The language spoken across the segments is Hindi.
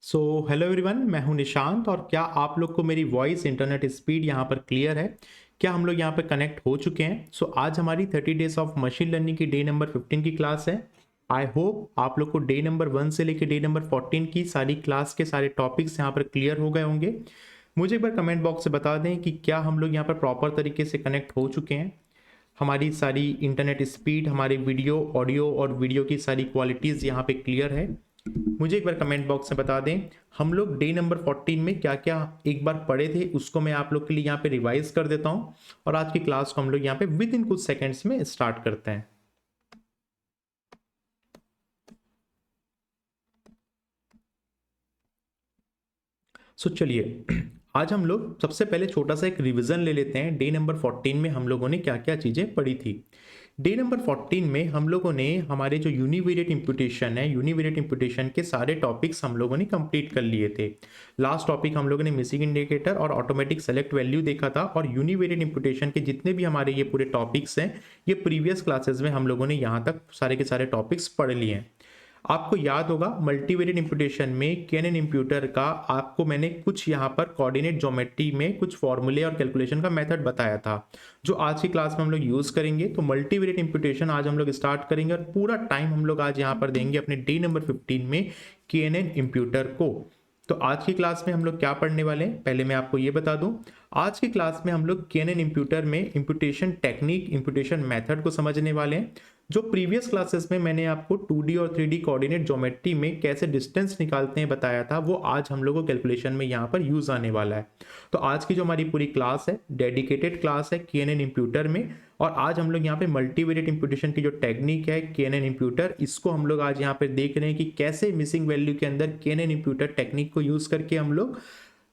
सो हेलो एवरीवन, मैं हूं निशांत। और क्या आप लोग को मेरी वॉइस इंटरनेट स्पीड यहाँ पर क्लियर है? क्या हम लोग यहाँ पर कनेक्ट हो चुके हैं? सो आज हमारी 30 डेज ऑफ मशीन लर्निंग की डे नंबर 15 की क्लास है। आई होप आप लोग को डे नंबर 1 से लेकर डे नंबर 14 की सारी क्लास के सारे टॉपिक्स यहाँ पर क्लियर हो गए होंगे। मुझे एक बार कमेंट बॉक्स से बता दें कि क्या हम लोग यहाँ पर प्रॉपर तरीके से कनेक्ट हो चुके हैं। हमारी सारी इंटरनेट स्पीड, हमारी वीडियो, ऑडियो और वीडियो की सारी क्वालिटीज़ यहाँ पे क्लियर है। मुझे एक बार कमेंट बॉक्स में बता दें, हम लोग डे नंबर 14 में क्या क्या एक बार पढ़े थे उसको मैं आप लोग के लिए यहाँ पे रिवाइज कर देता हूँ और आज की क्लास को हम लोग यहाँ पे विद इन कुछ सेकेंड्स में स्टार्ट करते हैं। चलिए आज हम लोग सबसे पहले छोटा सा एक रिवीजन ले लेते हैं। डे नंबर 14 में हम लोगों ने क्या क्या चीज़ें पढ़ी थी। डे नंबर 14 में हम लोगों ने हमारे जो यूनिवेरिएट इंप्यूटेशन है, यूनिवेरिएट इंप्यूटेशन के सारे टॉपिक्स हम लोगों ने कंप्लीट कर लिए थे। लास्ट टॉपिक हम लोगों ने मिसिंग इंडिकेटर और ऑटोमेटिक सेलेक्ट वैल्यू देखा था। और यूनिवेरिएट इंप्यूटेशन के जितने भी हमारे ये पूरे टॉपिक्स हैं, ये प्रीवियस क्लासेस में हम लोगों ने यहाँ तक सारे के सारे टॉपिक्स पढ़ लिए हैं। आपको याद होगा मल्टीवेरिएट इंप्यूटेशन में केएनएन इंप्यूटर का आपको मैंने कुछ यहाँ पर कोऑर्डिनेट ज्योमेट्री में कुछ फॉर्मूले और कैलकुलेशन का मेथड बताया था, जो आज की क्लास में हम लोग यूज करेंगे। तो मल्टीवेरिएट इंप्यूटेशन आज हम लोग स्टार्ट करेंगे और पूरा टाइम हम लोग आज यहाँ पर देंगे अपने डे नंबर 15 में केएनएन इंप्यूटर को। तो आज की क्लास में हम लोग क्या पढ़ने वाले हैं, पहले मैं आपको ये बता दूं। आज की क्लास में हम लोग केएनएन इंप्यूटर में इंप्यूटेशन टेक्निक, इंप्यूटेशन मेथड को समझने वाले हैं। जो प्रीवियस क्लासेस में मैंने आपको 2D और 3D कोऑर्डिनेट ज्योमेट्री में कैसे डिस्टेंस निकालते हैं बताया था, वो आज हम लोग को कैलकुलेशन में यहाँ पर यूज आने वाला है। तो आज की जो हमारी पूरी क्लास है डेडिकेटेड क्लास है केएनएन इंप्यूटर में। और आज हम लोग यहाँ पे मल्टीवेरिएट इंप्यूटेशन की जो टेक्निक है केएनएन इंप्यूटर, इसको हम लोग आज यहाँ पे देख रहे हैं कि कैसे मिसिंग वैल्यू के अंदर केएनएन इंप्यूटर टेक्निक को यूज करके हम लोग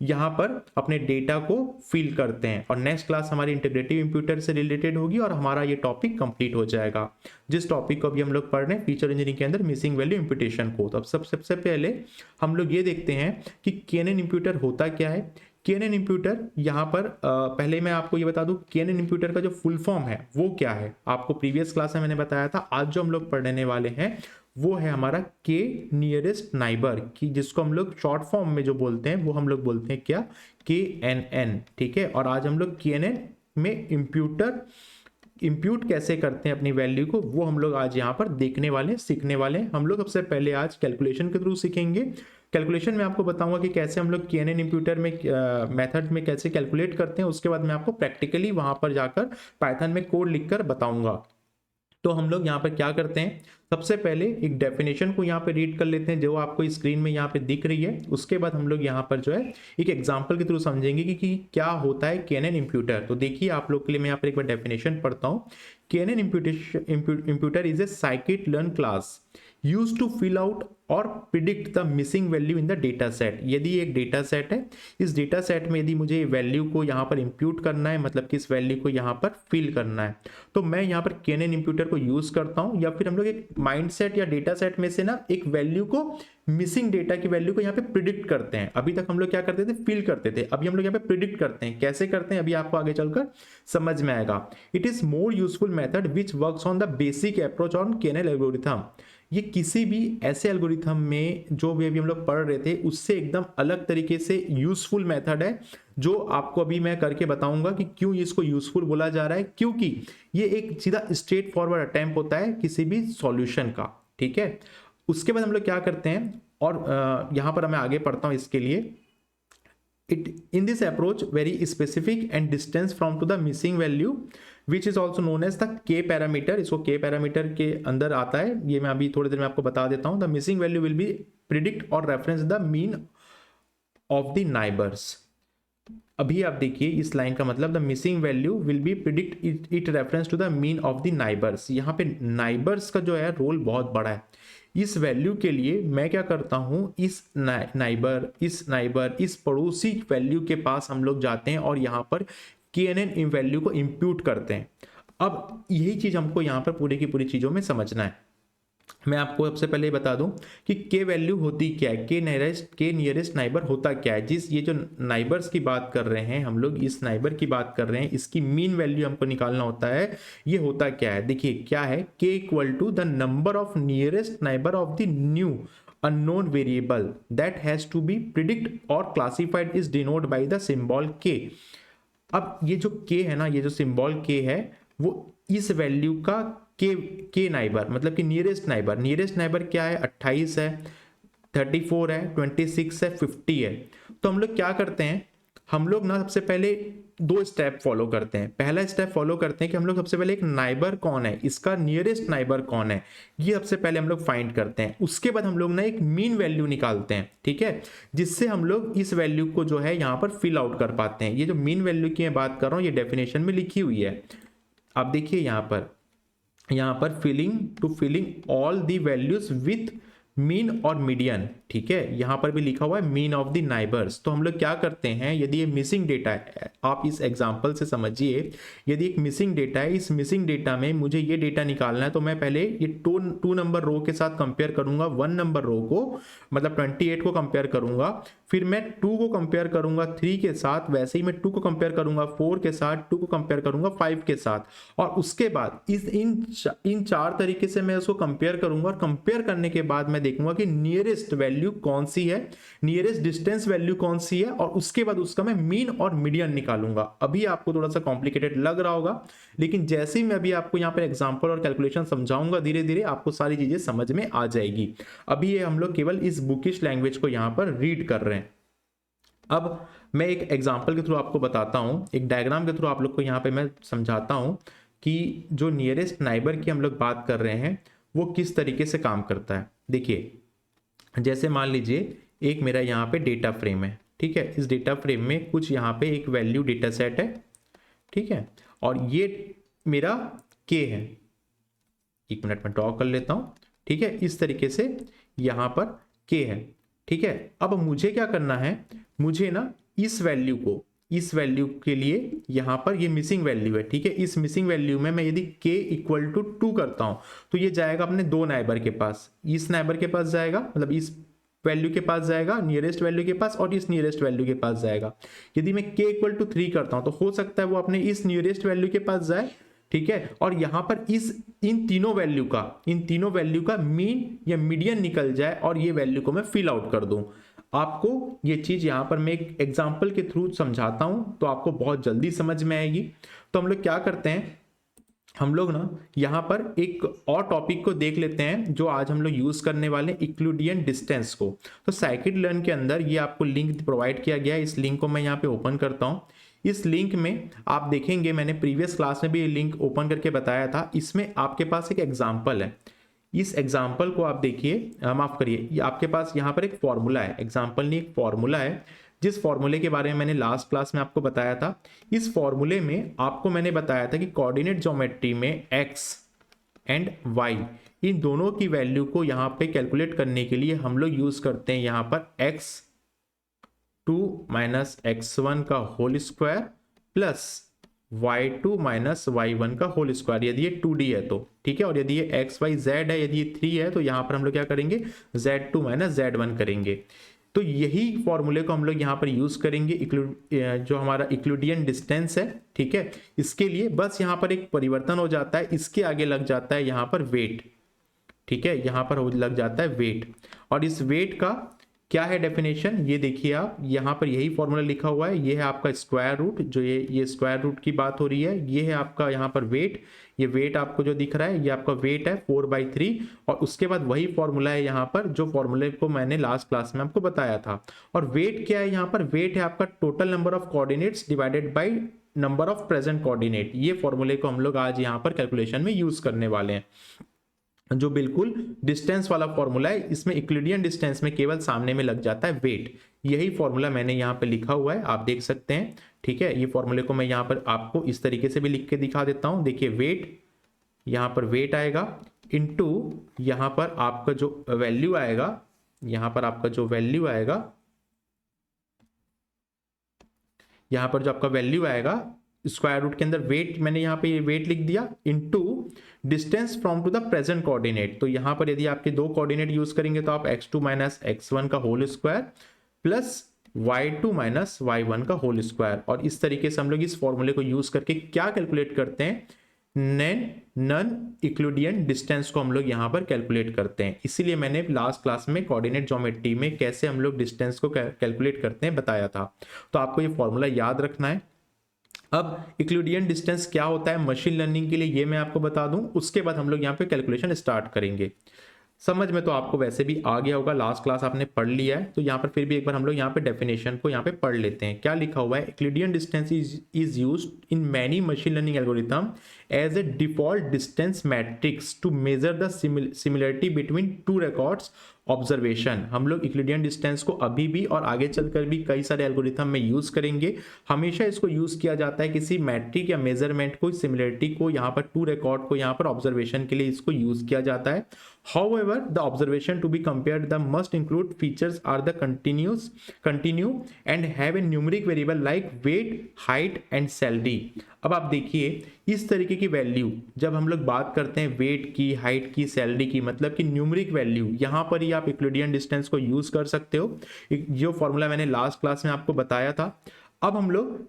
यहाँ पर अपने डेटा को फिल करते हैं। और नेक्स्ट क्लास हमारी इंटीग्रेटिव इंप्यूटर से रिलेटेड होगी और हमारा ये टॉपिक कंप्लीट हो जाएगा। जिस टॉपिक को अभी हम लोग पढ़ रहे हैं फीचर इंजीनियरिंग के अंदर मिसिंग वैल्यू इंप्यूटेशन को। तो अब सबसे पहले हम लोग ये देखते हैं कि केएनएन इंप्यूटर होता क्या है। केएनएन इंप्यूटर यहाँ पर पहले मैं आपको ये बता दूं केएनएन इंप्यूटर का जो फुल फॉर्म है वो क्या है। आपको प्रीवियस क्लास में मैंने बताया था। आज जो हम लोग पढ़ने वाले हैं वो है हमारा के नियरेस्ट नाइबर की, जिसको हम लोग शॉर्ट फॉर्म में जो बोलते हैं वो हम लोग बोलते हैं क्या, के एन एन। ठीक है। और आज हम लोग के एन एन में इंप्यूट कैसे करते हैं अपनी वैल्यू को, वो हम लोग आज यहाँ पर देखने वाले, सीखने वाले हैं। हम लोग सबसे पहले आज कैलकुलेशन के थ्रू सीखेंगे। कैलकुलेशन में आपको बताऊंगा कि कैसे हम लोग केएनएन इंप्यूटर में मेथड में कैसे कैलकुलेट करते हैं। उसके बाद मैं आपको प्रैक्टिकली वहां पर जाकर पाइथन में कोड लिखकर बताऊंगा। तो हम लोग यहाँ पर क्या करते हैं, सबसे पहले एक डेफिनेशन को यहाँ पे रीड कर लेते हैं जो आपको स्क्रीन में यहाँ पे दिख रही है। उसके बाद हम लोग यहाँ पर जो है एक एग्जांपल के थ्रू समझेंगे कि क्या होता है केएनएन इंप्यूटर। तो देखिए आप लोग के लिए मैं यहाँ पर एक बार डेफिनेशन पढ़ता हूँ। KNN imputer is a scikit learn class used to fill out और predict the missing value in the data set. यदि एक डेटा सेट है, इस डेटा सेट में यदि मुझे वैल्यू को यहाँ पर इंप्यूट करना है, मतलब कि इस वैल्यू को यहाँ पर फिल करना है, तो मैं यहाँ पर केएनएन इंप्यूटर को यूज करता हूँ। या फिर हम लोग एक माइंडसेट या डेटा सेट में से ना एक वैल्यू को, मिसिंग डेटा की वैल्यू को यहाँ पे प्रिडिक्ट करते हैं। अभी तक हम लोग क्या करते थे, फिल करते थे, अभी हम लोग यहाँ पे प्रिडिक्ट करते हैं। कैसे करते हैं अभी आपको आगे चलकर समझ में आएगा। It is more useful method which works on the basic approach on KNN algorithm. ये किसी भी ऐसे एल्गोरिथम में जो भी अभी हम लोग पढ़ रहे थे उससे एकदम अलग तरीके से यूजफुल मेथड है, जो आपको अभी मैं करके बताऊंगा कि क्यों इसको यूजफुल बोला जा रहा है। क्योंकि ये एक सीधा स्ट्रेट फॉरवर्ड अटेम्प्ट होता है किसी भी सॉल्यूशन का। ठीक है। उसके बाद हम लोग क्या करते हैं, और यहां पर मैं आगे पढ़ता हूं इसके लिए। In this approach very specific and distance from to the missing value which is also known as the k parameter। इसको k parameter के अंदर आता है, ये मैं अभी थोड़ी देर में आपको बता देता हूँ। The missing value will be predict or reference the mean of the neighbors। अभी आप देखिए इस लाइन का मतलब, the missing value will be predict it reference to the mean of the neighbours. यहाँ पे नाइबर्स का जो है रोल बहुत बड़ा है। इस वैल्यू के लिए मैं क्या करता हूं, इस नाइबर इस पड़ोसी वैल्यू के पास हम लोग जाते हैं और यहाँ पर केएनएन वैल्यू को इंप्यूट करते हैं। अब यही चीज हमको यहाँ पर पूरी की पूरी चीजों में समझना है। मैं आपको सबसे पहले बता दूं कि के वैल्यू होती क्या है, के नियरेस्ट नाइबर होता क्या है। जिस ये जो नाइबर्स की बात कर रहे हैं हम लोग, इस नाइबर की बात कर रहे हैं, इसकी मीन वैल्यू हमको निकालना होता है। ये होता क्या है, देखिए क्या है, k equal to the number of nearest neighbour of the new unknown variable that has to be predict or classified is denoted by the symbol k। अब ये जो k है ना, ये जो सिंबल k है वो इस वैल्यू का के नाइबर मतलब कि नियरेस्ट नाइबर क्या है, 28 है, 34 है, 26 है, 50 है। तो हम लोग क्या करते हैं, हम लोग ना सबसे पहले दो स्टेप फॉलो करते हैं। पहला स्टेप फॉलो करते हैं कि हम लोग सबसे पहले एक नाइबर कौन है, इसका नियरेस्ट नाइबर कौन है, ये सबसे पहले हम लोग फाइंड करते हैं। उसके बाद हम लोग ना एक मीन वैल्यू निकालते हैं, ठीक है, जिससे हम लोग इस वैल्यू को जो है यहाँ पर फिल आउट कर पाते हैं। ये जो मीन वैल्यू की मैं बात कर रहा हूँ ये डेफिनेशन में लिखी हुई है, आप देखिए यहाँ पर filling all the values with mean और मीडियन, ठीक है, यहां पर भी लिखा हुआ है मीन ऑफ द नाइबर्स। तो हम लोग क्या करते हैं, यदि ये मिसिंग डेटा है, आप इस एग्जांपल से समझिए, यदि एक मिसिंग डेटा है, इस मिसिंग डेटा में मुझे ये डेटा निकालना है, तो मैं पहले ये टू नंबर रो के साथ कंपेयर करूंगा, 1 नंबर रो को मतलब 28 को कंपेयर करूंगा, फिर मैं 2 को कंपेयर करूंगा 3 के साथ, वैसे ही मैं 2 को कंपेयर करूंगा 4 के साथ, 2 को कंपेयर करूंगा 5 के साथ, और उसके बाद इन 4 तरीके से मैं उसको कंपेयर करूंगा। और कंपेयर करने के बाद मैं देखूंगा कि नियरेस्ट वैल्यू कौन सी है, नियरेस्ट डिस्टेंस वैल्यू कौन सी है, और उसके बाद उसका मैं मीन और मीडियन निकालूंगा। अभी आपको थोड़ा सा कॉम्प्लिकेटेड लग रहा होगा, लेकिन जैसे ही मैं अभी आपको यहाँ पर एग्जांपल और कैलकुलेशन समझाऊंगा, धीरे धीरे आपको सारी चीजें समझ में आ जाएगी। अभी ये हम लोग केवल इस बुकिश लैंग्वेज को यहाँ पर रीड कर रहे हैं। अब मैं एक एग्जांपल के थ्रू आपको बताता हूं, एक डायग्राम के थ्रू आप लोग को यहाँ पे मैं समझाता हूं कि जो नियरेस्ट नाइबर की हम लोग बात कर रहे हैं वो किस तरीके से काम करता है। देखिए, जैसे मान लीजिए एक मेरा यहाँ पे डेटा फ्रेम है, ठीक है, इस डेटा फ्रेम में कुछ यहाँ पे एक वैल्यू डेटा सेट है, ठीक है, और ये मेरा के है। एक मिनट में ड्रॉ कर लेता हूँ, ठीक है, इस तरीके से यहाँ पर के है, ठीक है। अब मुझे क्या करना है, मुझे ना इस वैल्यू के लिए यहाँ पर ये मिसिंग वैल्यू है, ठीक है, इस मिसिंग वैल्यू में मैं यदि k इक्वल टू 2 करता हूं तो ये जाएगा अपने दो नाइबर के पास, इस नाइबर के पास जाएगा, मतलब इस वैल्यू के पास जाएगा, नियरेस्ट वैल्यू के पास, और इस नियरेस्ट वैल्यू के पास जाएगा। यदि मैं k इक्वल टू 3 करता हूं तो हो सकता है वो अपने इस नियरेस्ट वैल्यू के पास जाए, ठीक है, और यहां पर इन तीनों वैल्यू का मीन या मीडियन निकल जाए और ये वैल्यू को मैं फिल आउट कर दूं। आपको ये चीज यहां पर मैं एक एग्जांपल के थ्रू समझाता हूं तो आपको बहुत जल्दी समझ में आएगी। तो हम लोग क्या करते हैं, हम लोग ना यहाँ पर एक और टॉपिक को देख लेते हैं जो आज हम लोग यूज करने वाले हैं, यूक्लिडियन डिस्टेंस को। तो साइकिट लर्न के अंदर ये आपको लिंक प्रोवाइड किया गया है, इस लिंक को मैं यहाँ पे ओपन करता हूँ। इस लिंक में आप देखेंगे, मैंने प्रीवियस क्लास में भी ये लिंक ओपन करके बताया था, इसमें आपके पास एक एग्जाम्पल है। इस एग्जाम्पल को आप देखिए, माफ करिए, आपके पास यहाँ पर एक फॉर्मूला है, एग्जाम्पल नहीं एक फॉर्मूला है, जिस फॉर्मूले के बारे में मैंने लास्ट क्लास में आपको बताया था। इस फॉर्मूले में आपको मैंने बताया था कि कोऑर्डिनेट ज्योमेट्री में x एंड y इन दोनों की वैल्यू को यहाँ पे कैलकुलेट करने के लिए हम लोग यूज करते हैं यहाँ पर x2 माइनस x1 का whole square plus y2 minus y1 का होल स्क्वायर, यदि ये 2D है तो, ठीक है, और यदि ये x y z है, यदि ये 3 है तो यहाँ पर हम लोग क्या करेंगे, z2 माइनस z1 करेंगे। तो यही फॉर्मूले को हम लोग यहाँ पर यूज करेंगे, जो हमारा यूक्लिडियन डिस्टेंस है, ठीक है, इसके लिए बस यहाँ पर एक परिवर्तन हो जाता है, इसके आगे लग जाता है यहाँ पर वेट, ठीक है, यहाँ पर लग जाता है वेट। और इस वेट का क्या है डेफिनेशन, ये देखिए आप, यहाँ पर यही फॉर्मूला लिखा हुआ है, ये है आपका स्क्वायर रूट, जो ये स्क्वायर रूट की बात हो रही है, ये है आपका यहाँ पर वेट, ये वेट आपको जो दिख रहा है ये आपका वेट है 4/3, और उसके बाद वही फॉर्मूला है यहाँ पर, जो फॉर्मूले को मैंने लास्ट क्लास में आपको बताया था। और वेट क्या है यहाँ पर, वेट है आपका total number of coordinates divided by number of present coordinate. ये फॉर्मूले को हम लोग आज यहाँ पर कैलकुलेशन में यूज करने वाले हैं, जो बिल्कुल डिस्टेंस वाला फॉर्मूला है, इसमें यूक्लिडियन डिस्टेंस में केवल सामने में लग जाता है वेट। यही फॉर्मूला मैंने यहाँ पे लिखा हुआ है, आप देख सकते हैं, ठीक है। ये फॉर्मूले को मैं यहाँ पर आपको इस तरीके से भी लिख के दिखा देता हूँ। देखिए वेट, यहाँ पर वेट आएगा इनटू यहाँ पर आपका जो वैल्यू आएगा, यहाँ पर आपका जो वैल्यू आएगा, यहाँ पर जो आपका वैल्यू आएगा स्क्वायर रूट के अंदर वेट, मैंने यहाँ पे ये वेट लिख दिया, into distance from to the present coordinate. तो यहाँ पर यदि आपके दो कोऑर्डिनेट यूज करेंगे तो आप x2 माइनस x1 का whole square plus y2 minus y1 का होल स्क्वायर, और इस तरीके से हम लोग इस फॉर्मूले को यूज करके क्या कैलकुलेट करते हैं, नन यूक्लिडियन डिस्टेंस को हम लोग यहाँ पर कैलकुलेट करते हैं। इसीलिए मैंने लास्ट क्लास में कोऑर्डिनेट ज्योमेट्री में कैसे हम लोग डिस्टेंस को कैलकुलेट करते हैं बताया था। तो आपको ये फॉर्मूला याद रखना है। अब यूक्लिडियन डिस्टेंस क्या होता है मशीन लर्निंग के लिए ये मैं आपको बता दूं, उसके बाद हम लोग यहाँ पे कैलकुलेशन स्टार्ट करेंगे। समझ में तो आपको वैसे भी आ गया होगा, लास्ट क्लास आपने पढ़ लिया है, तो यहाँ पर फिर भी एक बार हम लोग यहाँ पे डेफिनेशन को यहाँ पे पढ़ लेते हैं। क्या लिखा हुआ है, Euclidean distance is used in many machine learning algorithm as a default distance matrix to measure the similarity between two records observation. हम लोग यूक्लिडियन डिस्टेंस को अभी भी और आगे चलकर भी कई सारे एल्गोरिथम में यूज करेंगे। हमेशा इसको यूज किया जाता है किसी मैट्रिक या मेजरमेंट को, सिमिलरिटी को, यहाँ पर टू रिकॉर्ड को यहाँ पर ऑब्जर्वेशन के लिए इसको यूज किया जाता है। However, the observation to be compared the must include features are the continue and have a numeric variable like weight, height and salary। अब आप देखिए इस तरीके की वैल्यू जब हम लोग बात करते हैं वेट की, हाइट की, सैलरी की, मतलब कि न्यूमरिक वैल्यू, यहाँ पर ही आप यूक्लिडियन डिस्टेंस को यूज कर सकते हो। जो फॉर्मूला मैंने लास्ट क्लास में आपको बताया था। अब हम लोग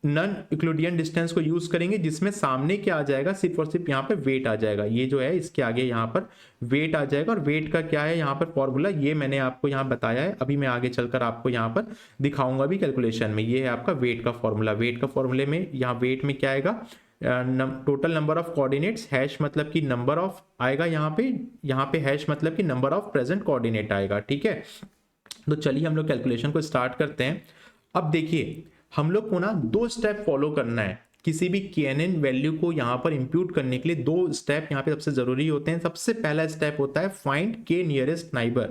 नन यूक्लिडियन डिस्टेंस को यूज करेंगे जिसमें सामने क्या आ जाएगा, सिर्फ और सिर्फ यहाँ पे वेट आ जाएगा। ये जो है इसके आगे यहाँ पर वेट आ जाएगा, और वेट का क्या है यहाँ पर फॉर्मूला, ये मैंने आपको यहाँ बताया है। अभी मैं आगे चलकर आपको यहाँ पर दिखाऊंगा भी कैलकुलेशन में। ये है आपका वेट का फॉर्मूला। वेट का फॉर्मूले में यहाँ वेट में क्या आएगा, total number of coordinates, hash मतलब कि नंबर ऑफ आएगा यहाँ पे हैश मतलब कि नंबर ऑफ प्रेजेंट कोऑर्डिनेट आएगा। ठीक है, तो चलिए हम लोग कैलकुलेशन को स्टार्ट करते हैं। अब देखिए हम लोग को ना दो स्टेप फॉलो करना है किसी भी KNN वैल्यू को यहाँ पर इंप्यूट करने के लिए। दो स्टेप यहाँ पे सबसे जरूरी होते हैं। सबसे पहला स्टेप होता है फाइंड K नियरेस्ट नाइबर।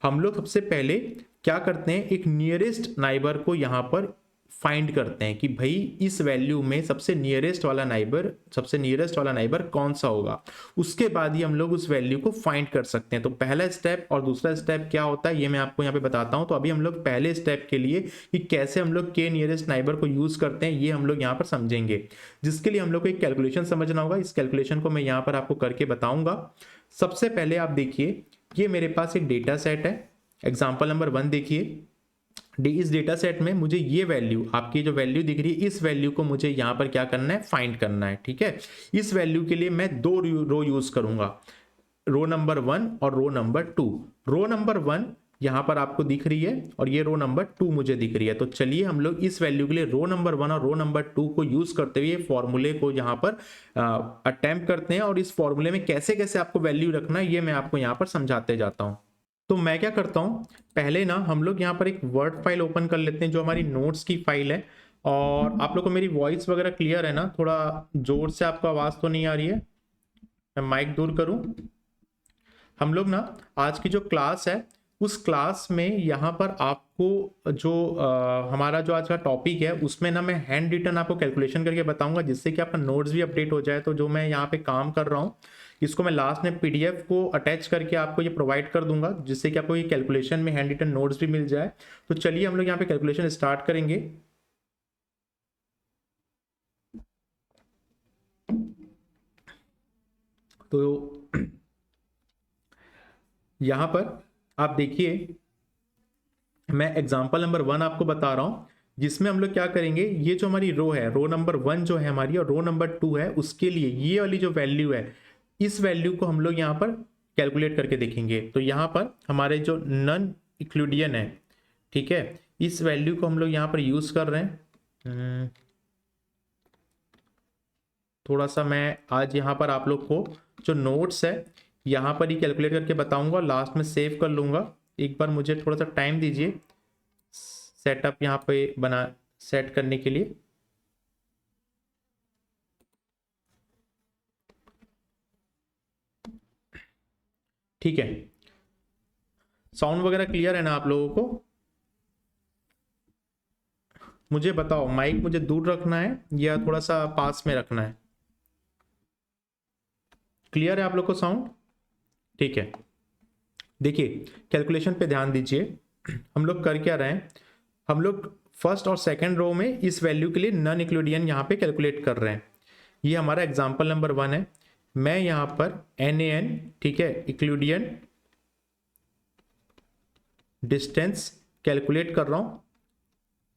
हम लोग सबसे पहले क्या करते हैं, एक नियरेस्ट नाइबर को यहाँ पर फाइंड करते हैं कि भाई इस वैल्यू में सबसे नियरेस्ट वाला नाइबर कौन सा होगा। उसके बाद ही हम लोग उस वैल्यू को फाइंड कर सकते हैं। तो पहला स्टेप और दूसरा स्टेप क्या होता है ये मैं आपको यहाँ पे बताता हूँ। तो अभी हम लोग पहले स्टेप के लिए कि कैसे हम लोग K नियरेस्ट नाइबर को यूज करते हैं ये हम लोग यहाँ पर समझेंगे, जिसके लिए हम लोग को एक कैलकुलेशन समझना होगा। इस कैलकुलेशन को मैं यहाँ पर आपको करके बताऊंगा। सबसे पहले आप देखिए ये मेरे पास एक डेटा सेट है, एग्जाम्पल नंबर 1 देखिए। इस डेटा सेट में मुझे ये वैल्यू, आपकी जो वैल्यू दिख रही है, इस वैल्यू को मुझे यहाँ पर क्या करना है, फाइंड करना है। ठीक है, इस वैल्यू के लिए मैं दो रो यूज करूंगा, रो नंबर 1 और रो नंबर 2। रो नंबर 1 यहाँ पर आपको दिख रही है और ये रो नंबर 2 मुझे दिख रही है। तो चलिए हम लोग इस वैल्यू के लिए रो नंबर 1 और रो नंबर 2 को यूज करते हुए फॉर्मूले को यहाँ पर अटेम्प्ट करते हैं, और इस फॉर्मूले में कैसे कैसे आपको वैल्यू रखना है ये मैं आपको यहाँ पर समझाते जाता हूँ। तो मैं क्या करता हूँ, पहले ना हम लोग यहाँ पर एक वर्ड फाइल ओपन कर लेते हैं जो हमारी नोट्स की फाइल है। और आप लोग को मेरी वॉइस वगैरह क्लियर है ना, थोड़ा जोर से आपको आवाज़ तो नहीं आ रही है, मैं माइक दूर करूँ। हम लोग ना आज की जो क्लास है उस क्लास में यहाँ पर आपको जो हमारा जो आज का टॉपिक है उसमें ना मैं हैंड रिटन आपको कैलकुलेशन करके बताऊंगा, जिससे कि आपका नोट्स भी अपडेट हो जाए। तो जो मैं यहाँ पे काम कर रहा हूँ इसको मैं लास्ट में PDF को अटैच करके आपको ये प्रोवाइड कर दूंगा, जिससे कि आपको ये कैलकुलेशन में हैंड रिटन नोट्स भी मिल जाए। तो चलिए हम लोग यहाँ पे कैलकुलेशन स्टार्ट करेंगे। तो यहाँ पर आप देखिए मैं एग्जाम्पल नंबर 1 आपको बता रहा हूँ, जिसमें हम लोग क्या करेंगे, ये जो हमारी रो है, रो नंबर 1 जो है हमारी और रो नंबर 2 है, उसके लिए ये वाली जो वैल्यू है, इस वैल्यू को हम लोग यहाँ पर कैलकुलेट करके देखेंगे। तो यहाँ पर हमारे जो नन यूक्लिडियन है, ठीक है, इस वैल्यू को हम लोग यहाँ पर यूज कर रहे हैं। थोड़ा सा मैं आज यहाँ पर आप लोग को जो नोट्स है यहाँ पर ही कैलकुलेट करके बताऊंगा, लास्ट में सेव कर लूंगा। एक बार मुझे थोड़ा सा टाइम दीजिए सेटअप यहाँ पे सेट करने के लिए। ठीक है, साउंड वगैरह क्लियर है ना आप लोगों को? मुझे बताओ माइक मुझे दूर रखना है या थोड़ा सा पास में रखना है? क्लियर है आप लोग को साउंड? ठीक है, देखिए कैलकुलेशन पे ध्यान दीजिए। हम लोग कर क्या रहे हैं, हम लोग फर्स्ट और सेकंड रो में इस वैल्यू के लिए नॉन यूक्लिडियन यहाँ पे कैलकुलेट कर रहे हैं। ये हमारा एग्जांपल नंबर 1 है। मैं यहाँ पर NaN, ठीक है, यूक्लिडियन डिस्टेंस कैलकुलेट कर रहा हूँ,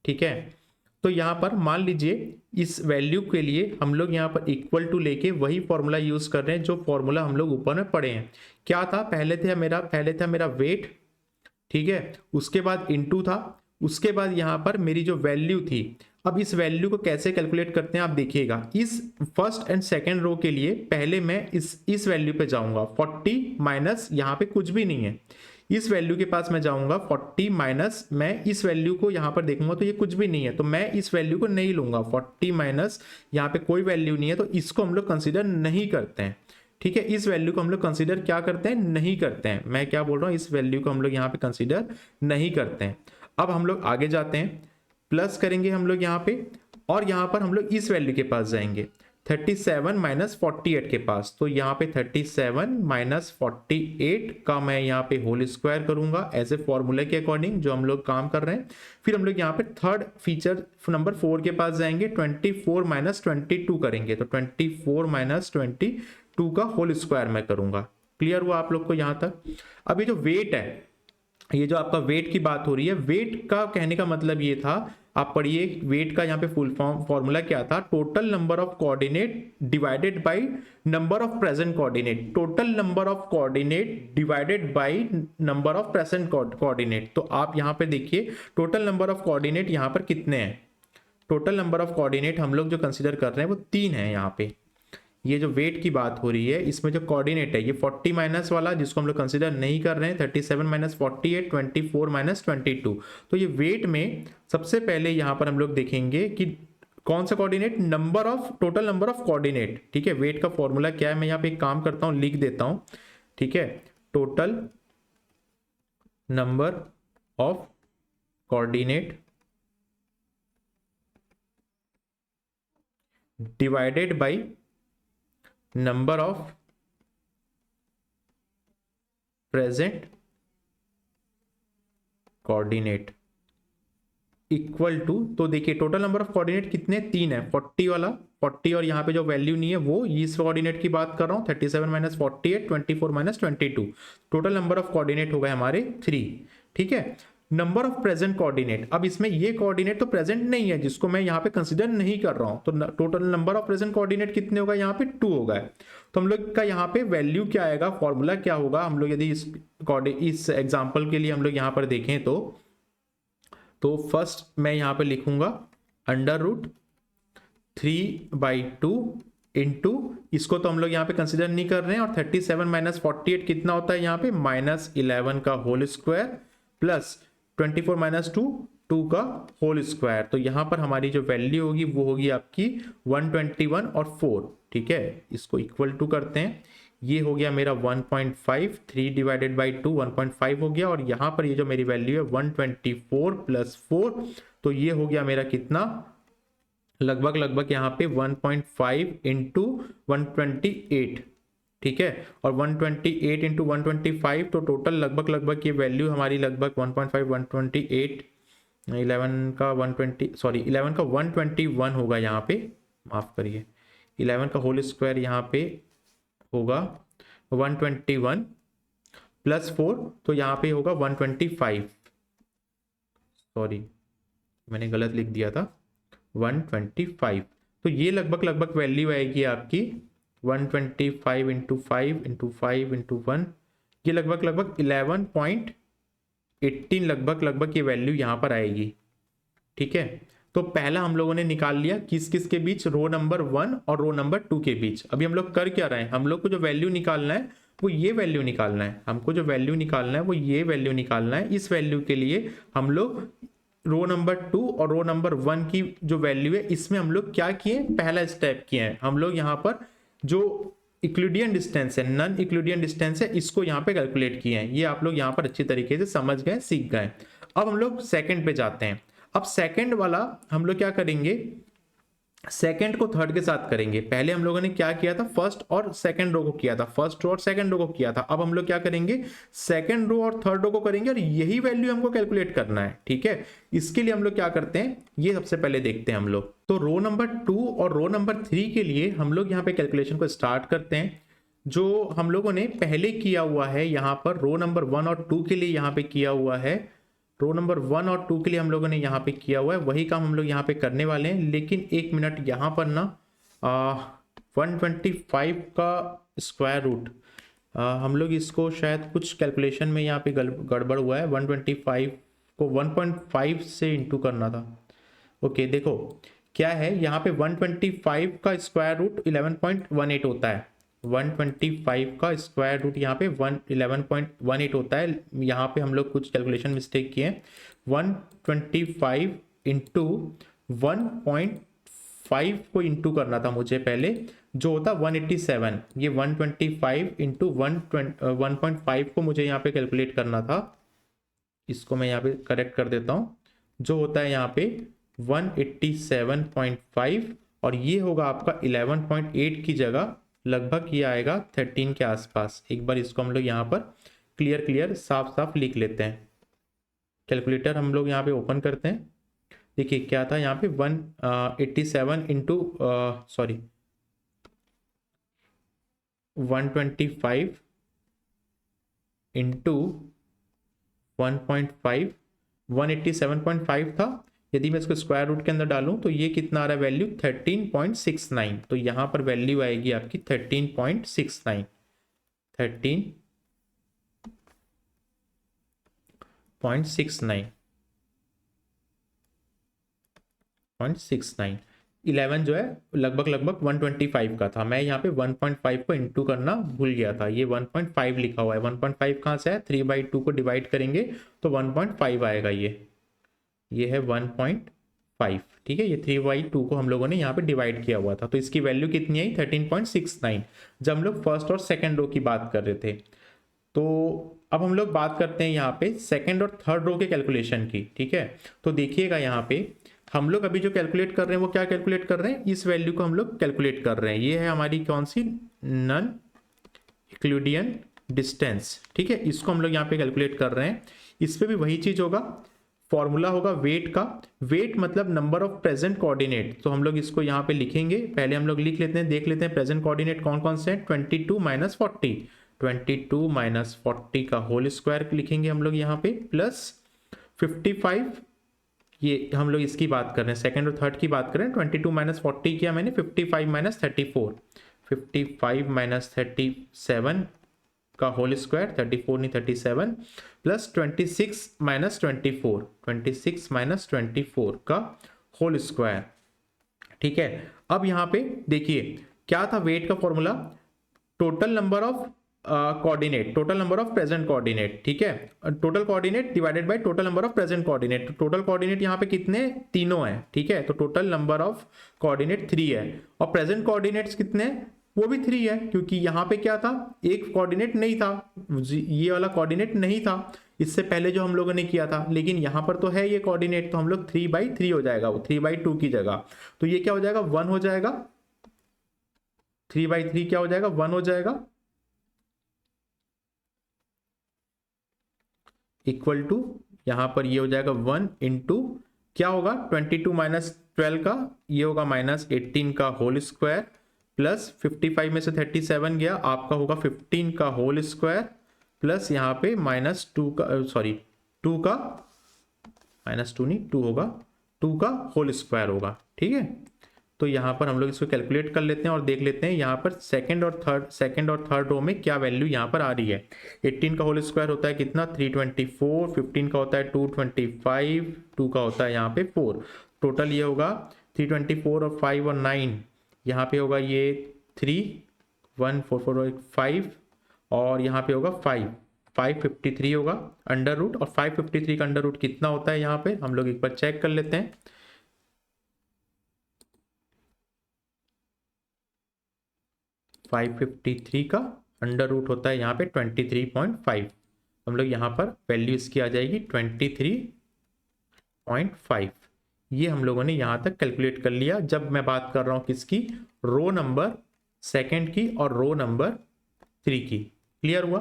ठीक है। तो यहाँ पर मान लीजिए इस वैल्यू के लिए हम लोग यहाँ पर इक्वल टू लेके वही फॉर्मूला यूज कर रहे हैं जो फॉर्मूला हम लोग ऊपर में पढ़े हैं। क्या था, पहले था मेरा वेट, ठीक है, उसके बाद इनटू था, उसके बाद यहाँ पर मेरी जो वैल्यू थी। अब इस वैल्यू को कैसे कैलकुलेट करते हैं आप देखिएगा। इस फर्स्ट एंड सेकेंड रो के लिए पहले मैं इस वैल्यू पे जाऊंगा 40 माइनस, यहाँ पे कुछ भी नहीं है, इस वैल्यू के पास मैं जाऊंगा 40 माइनस, मैं इस वैल्यू को यहाँ पर देखूंगा तो ये कुछ भी नहीं है, तो मैं इस वैल्यू को नहीं लूंगा। 40 माइनस यहाँ पे कोई वैल्यू नहीं है, तो इसको हम लोग कंसिडर नहीं करते हैं, ठीक है। इस वैल्यू को हम लोग कंसीडर क्या करते हैं, नहीं करते हैं। मैं क्या बोल रहा हूँ, इस वैल्यू को हम लोग यहाँ पे कंसीडर नहीं करते हैं। अब हम लोग आगे जाते हैं, प्लस करेंगे हम लोग यहाँ पे, और यहाँ पर हम लोग इस वैल्यू के पास जाएंगे 37 माइनस 48 के पास। तो यहाँ पे 37 माइनस 48 का मैं यहाँ पे होल स्क्वायर करूंगा एज ए फॉर्मूला के अकॉर्डिंग जो हम लोग काम कर रहे हैं। फिर हम लोग यहाँ पे थर्ड फीचर नंबर 4 के पास जाएंगे, 24 माइनस 22 करेंगे, तो 24 माइनस 22 का होल स्क्वायर मैं करूंगा। क्लियर हुआ आप लोग को यहाँ तक। अब ये जो वेट है, ये जो आपका वेट की बात हो रही है, वेट का कहने का मतलब ये था, आप पढ़िए वेट का यहाँ पे फुल फॉर्मूला क्या था, total number of coordinate divided by number of present coordinate. Total number of coordinate divided by number of present coordinate. तो आप यहाँ पे देखिए टोटल नंबर ऑफ कोऑर्डिनेट यहाँ पर कितने हैं, टोटल नंबर ऑफ कोऑर्डिनेट हम लोग जो कंसीडर कर रहे हैं वो 3 है। यहाँ पे ये जो वेट की बात हो रही है, इसमें जो कोऑर्डिनेट है ये 40 माइनस वाला जिसको हम लोग कंसीडर नहीं कर रहे हैं, 37 माइनस 48, 24 माइनस 22। तो ये वेट में सबसे पहले यहाँ पर हम लोग देखेंगे कि कौन सा coordinate, number of, total number of coordinate, ठीक है। वेट का फॉर्मूला क्या है, मैं यहाँ पे एक काम करता हूँ, लिख देता हूँ, ठीक है। Total number of coordinate divided by number of present coordinate equal to, तो देखिए टोटल नंबर ऑफ कोऑर्डिनेट कितने, 3 है, 40 वाला 40, और यहाँ पे जो वैल्यू नहीं है वो इस कोऑर्डिनेट की बात कर रहा हूँ, 37 minus 48, 24 minus 22। Total number of coordinate हो गए हमारे 3, ठीक है। नंबर ऑफ प्रेजेंट कोऑर्डिनेट, अब इसमें ये कोऑर्डिनेट तो प्रेजेंट नहीं है जिसको मैं यहाँ पे कंसीडर नहीं कर रहा हूँ, तो total number of present coordinate कितने होगा, यहाँ पे 2 होगा। तो हम लोग का यहाँ पे वैल्यू क्या आएगा, फॉर्मूला क्या होगा, हम लोग यदि इस एग्जाम्पल के लिए हम लोग यहाँ पर देखें तो फर्स्ट मैं यहाँ पे लिखूंगा अंडर रूट 3/2 इंटू, इसको तो हम लोग यहाँ पे कंसिडर नहीं कर रहे हैं, और 37 माइनस 48 कितना होता है यहाँ पे, -11 का होल स्क्वायर प्लस 24 माइनस 2 का होल स्क्वायर। तो यहाँ पर हमारी जो वैल्यू होगी वो होगी आपकी 121 और 4, ठीक है। इसको इक्वल टू करते हैं, ये हो गया मेरा 1.5, 3 डिवाइडेड बाई 2 1.5 हो गया, और यहाँ पर ये जो मेरी वैल्यू है 124 प्लस 4, तो ये हो गया मेरा कितना, लगभग यहाँ पे 1.5 इंटू 128, ठीक है। और 128 इंटू 125, तो टोटल लगभग ये वैल्यू हमारी लगभग 1.5 128 11 का 121 होगा यहाँ पे, माफ करिए 11 का होल स्क्वायर यहाँ पे होगा 121 प्लस 4, तो यहाँ पे होगा 125, सॉरी मैंने गलत लिख दिया था, 125। तो ये लगभग वैल्यू आएगी आपकी 125 इंटू 5 इंटू 5 इंटू 1, ये लगभग 11.18 लगभग ये वैल्यू यहाँ पर आएगी, ठीक है। तो पहला हम लोगों ने निकाल लिया किस के बीच, रो नंबर 1 और रो नंबर 2 के बीच। अभी हम लोग कर क्या रहे हैं, हम लोग को जो वैल्यू निकालना है वो ये वैल्यू निकालना है, हमको जो वैल्यू निकालना है वो ये वैल्यू निकालना है। इस वैल्यू के लिए हम लोग रो नंबर 2 और रो नंबर 1 की जो वैल्यू है इसमें हम लोग क्या किए, पहला स्टेप किए हैं, हम लोग यहाँ पर जो यूक्लिडियन डिस्टेंस है, नॉन यूक्लिडियन डिस्टेंस है, इसको यहाँ पे कैलकुलेट किए हैं। ये आप लोग यहाँ पर अच्छी तरीके से समझ गए, सीख गए। अब हम लोग सेकंड पे जाते हैं। अब सेकंड वाला हम लोग क्या करेंगे, सेकंड को थर्ड के साथ करेंगे। पहले हम लोगों ने क्या किया था, फर्स्ट और सेकंड रो को किया था, फर्स्ट रो और सेकंड रो को किया था। अब हम लोग क्या करेंगे, सेकंड रो और थर्ड रो को करेंगे और यही वैल्यू हमको कैलकुलेट करना है, ठीक है। इसके लिए हम लोग क्या करते हैं, ये सबसे पहले देखते हैं हम लोग। तो रो नंबर 2 और रो नंबर 3 के लिए हम लोग यहाँ पे कैलकुलेशन को स्टार्ट करते हैं। जो हम लोगों ने पहले किया हुआ है यहाँ पर रो नंबर 1 और 2 के लिए यहाँ पे किया हुआ है, रो नंबर 1 और 2 के लिए हम लोगों ने यहाँ पे किया हुआ है, वही काम हम लोग यहाँ पे करने वाले हैं। लेकिन एक मिनट, यहाँ पर ना 125 का स्क्वायर रूट, हम लोग इसको शायद कुछ कैलकुलेशन में यहाँ पे गड़बड़ हुआ है। 125 को 1.5 से इंटू करना था। ओके देखो क्या है, यहाँ पे 125 का स्क्वायर रूट 11.18 होता है। 125 का स्क्वायर रूट यहाँ पे 11.18 होता है। यहाँ पे हम लोग कुछ कैलकुलेशन मिस्टेक किए। 125 इंटू 1.5 को इंटू करना था मुझे पहले, जो होता 187। ये 125 इंटू 1.5 को मुझे यहाँ पे कैलकुलेट करना था। इसको मैं यहाँ पे करेक्ट कर देता हूँ, जो होता है यहाँ पे 187.5 और ये होगा आपका 11.8 की जगह लगभग ये आएगा 13 के आसपास। एक बार इसको हम लोग यहाँ पर क्लियर साफ साफ लिख लेते हैं। कैलकुलेटर हम लोग यहाँ पे ओपन करते हैं। देखिए क्या था यहाँ पे 187 इंटू 125 इंटू 1.5, 187.5 था। यदि मैं इसको स्क्वायर रूट के अंदर डालूं तो ये कितना आ रहा है वैल्यू, 13.69। तो यहाँ पर वैल्यू आएगी आपकी 13.69, 13.69। 11 जो है लगभग 125 का था। मैं यहाँ पे 1.5 को इंटू करना भूल गया था, ये 1.5 लिखा हुआ है। 1.5 कहाँ से है, 3/2 को डिवाइड करेंगे तो 1.5 आएगा। ये है 1.5, ठीक है। ये 3/2 को हम लोगों ने यहाँ पे डिवाइड किया हुआ था, तो इसकी वैल्यू कितनी आई, 13.69, जब हम लोग फर्स्ट और सेकंड रो की बात कर रहे थे। तो अब हम लोग बात करते हैं यहाँ पे सेकंड और थर्ड रो के कैलकुलेशन की, ठीक है। तो देखिएगा यहाँ पे हम लोग अभी जो कैलकुलेट कर रहे हैं वो क्या कैलकुलेट कर रहे हैं, इस वैल्यू को हम लोग कैलकुलेट कर रहे हैं। ये है हमारी कौन सी, नॉन यूक्लिडियन डिस्टेंस, ठीक है। इसको हम लोग यहाँ पे कैलकुलेट कर रहे हैं। इस पे भी वही चीज होगा, फॉर्मूला होगा वेट का। वेट मतलब नंबर ऑफ प्रेजेंट कोऑर्डिनेट। तो हम लोग इसको यहाँ पे लिखेंगे, पहले हम लोग लिख लेते हैं, देख लेते हैं प्रेजेंट कोऑर्डिनेट कौन कौन से हैं। 22 माइनस 40, 22 माइनस 40 का होल स्क्वायर लिखेंगे हम लोग यहाँ पे, प्लस 55, ये हम लोग इसकी बात कर रहे हैं, सेकंड और थर्ड की बात कर रहे हैं। 22 माइनस 40 किया मैंने, 55 माइनस 34, 55 माइनस 37 का होल स्क्वायर, 34 नहीं 37, प्लस 26 माइनस 24, 26 माइनस 24 का होल स्क्वायर, ठीक है। अब यहाँ पे देखिए क्या था वेट का formula, total number of coordinate, total number of present coordinate, ठीक है। Total coordinate divided by total number of present coordinate. तो टोटल कोऑर्डिनेट यहाँ पे कितने, तीनों हैं, ठीक है। तो टोटल नंबर ऑफ कोऑर्डिनेट 3 है और प्रेजेंट कोऑर्डिनेट्स कितने, वो भी 3 है, क्योंकि यहाँ पे क्या था, एक कोऑर्डिनेट नहीं था, ये वाला कोऑर्डिनेट नहीं था इससे पहले जो हम लोगों ने किया था, लेकिन यहाँ पर तो है ये कोऑर्डिनेट, तो हम लोग 3/3 हो जाएगा, वो 3/2 की जगह। तो ये क्या हो जाएगा, 1 हो जाएगा, 3/3 क्या हो जाएगा, 1 हो जाएगा, इक्वल टू यहां पर ये हो जाएगा 1 इंटू क्या होगा, 22 माइनस 12 का ये होगा माइनस 18 का होल स्क्वायर, प्लस 55 में से 37 गया, आपका होगा 15 का होल स्क्वायर, प्लस यहाँ पे -2 का 2 का -2 नहीं 2 होगा, 2 का होल स्क्वायर होगा, ठीक है। तो यहाँ पर हम लोग इसको कैलकुलेट कर लेते हैं और देख लेते हैं यहाँ पर सेकंड और थर्ड रो में क्या वैल्यू यहाँ पर आ रही है। 18 का होल स्क्वायर होता है कितना, 324, 15 का होता है 225, 2 का होता है यहाँ पे 4, टोटल ये होगा 324 और 5 और 9, यहाँ पे होगा ये 3, 1 4 4 5 और यहाँ पे होगा 553 होगा अंडर रूट, और 553 का अंडर रूट कितना होता है यहाँ पे हम लोग एक बार चेक कर लेते हैं। 553 का अंडर रूट होता है यहाँ पे 23.5, हम लोग यहाँ पर वैल्यू इसकी आ जाएगी 23.5। ये हम लोगों ने यहाँ तक कैलकुलेट कर लिया, जब मैं बात कर रहा हूँ किसकी, रो नंबर सेकंड की और रो नंबर 3 की। क्लियर हुआ।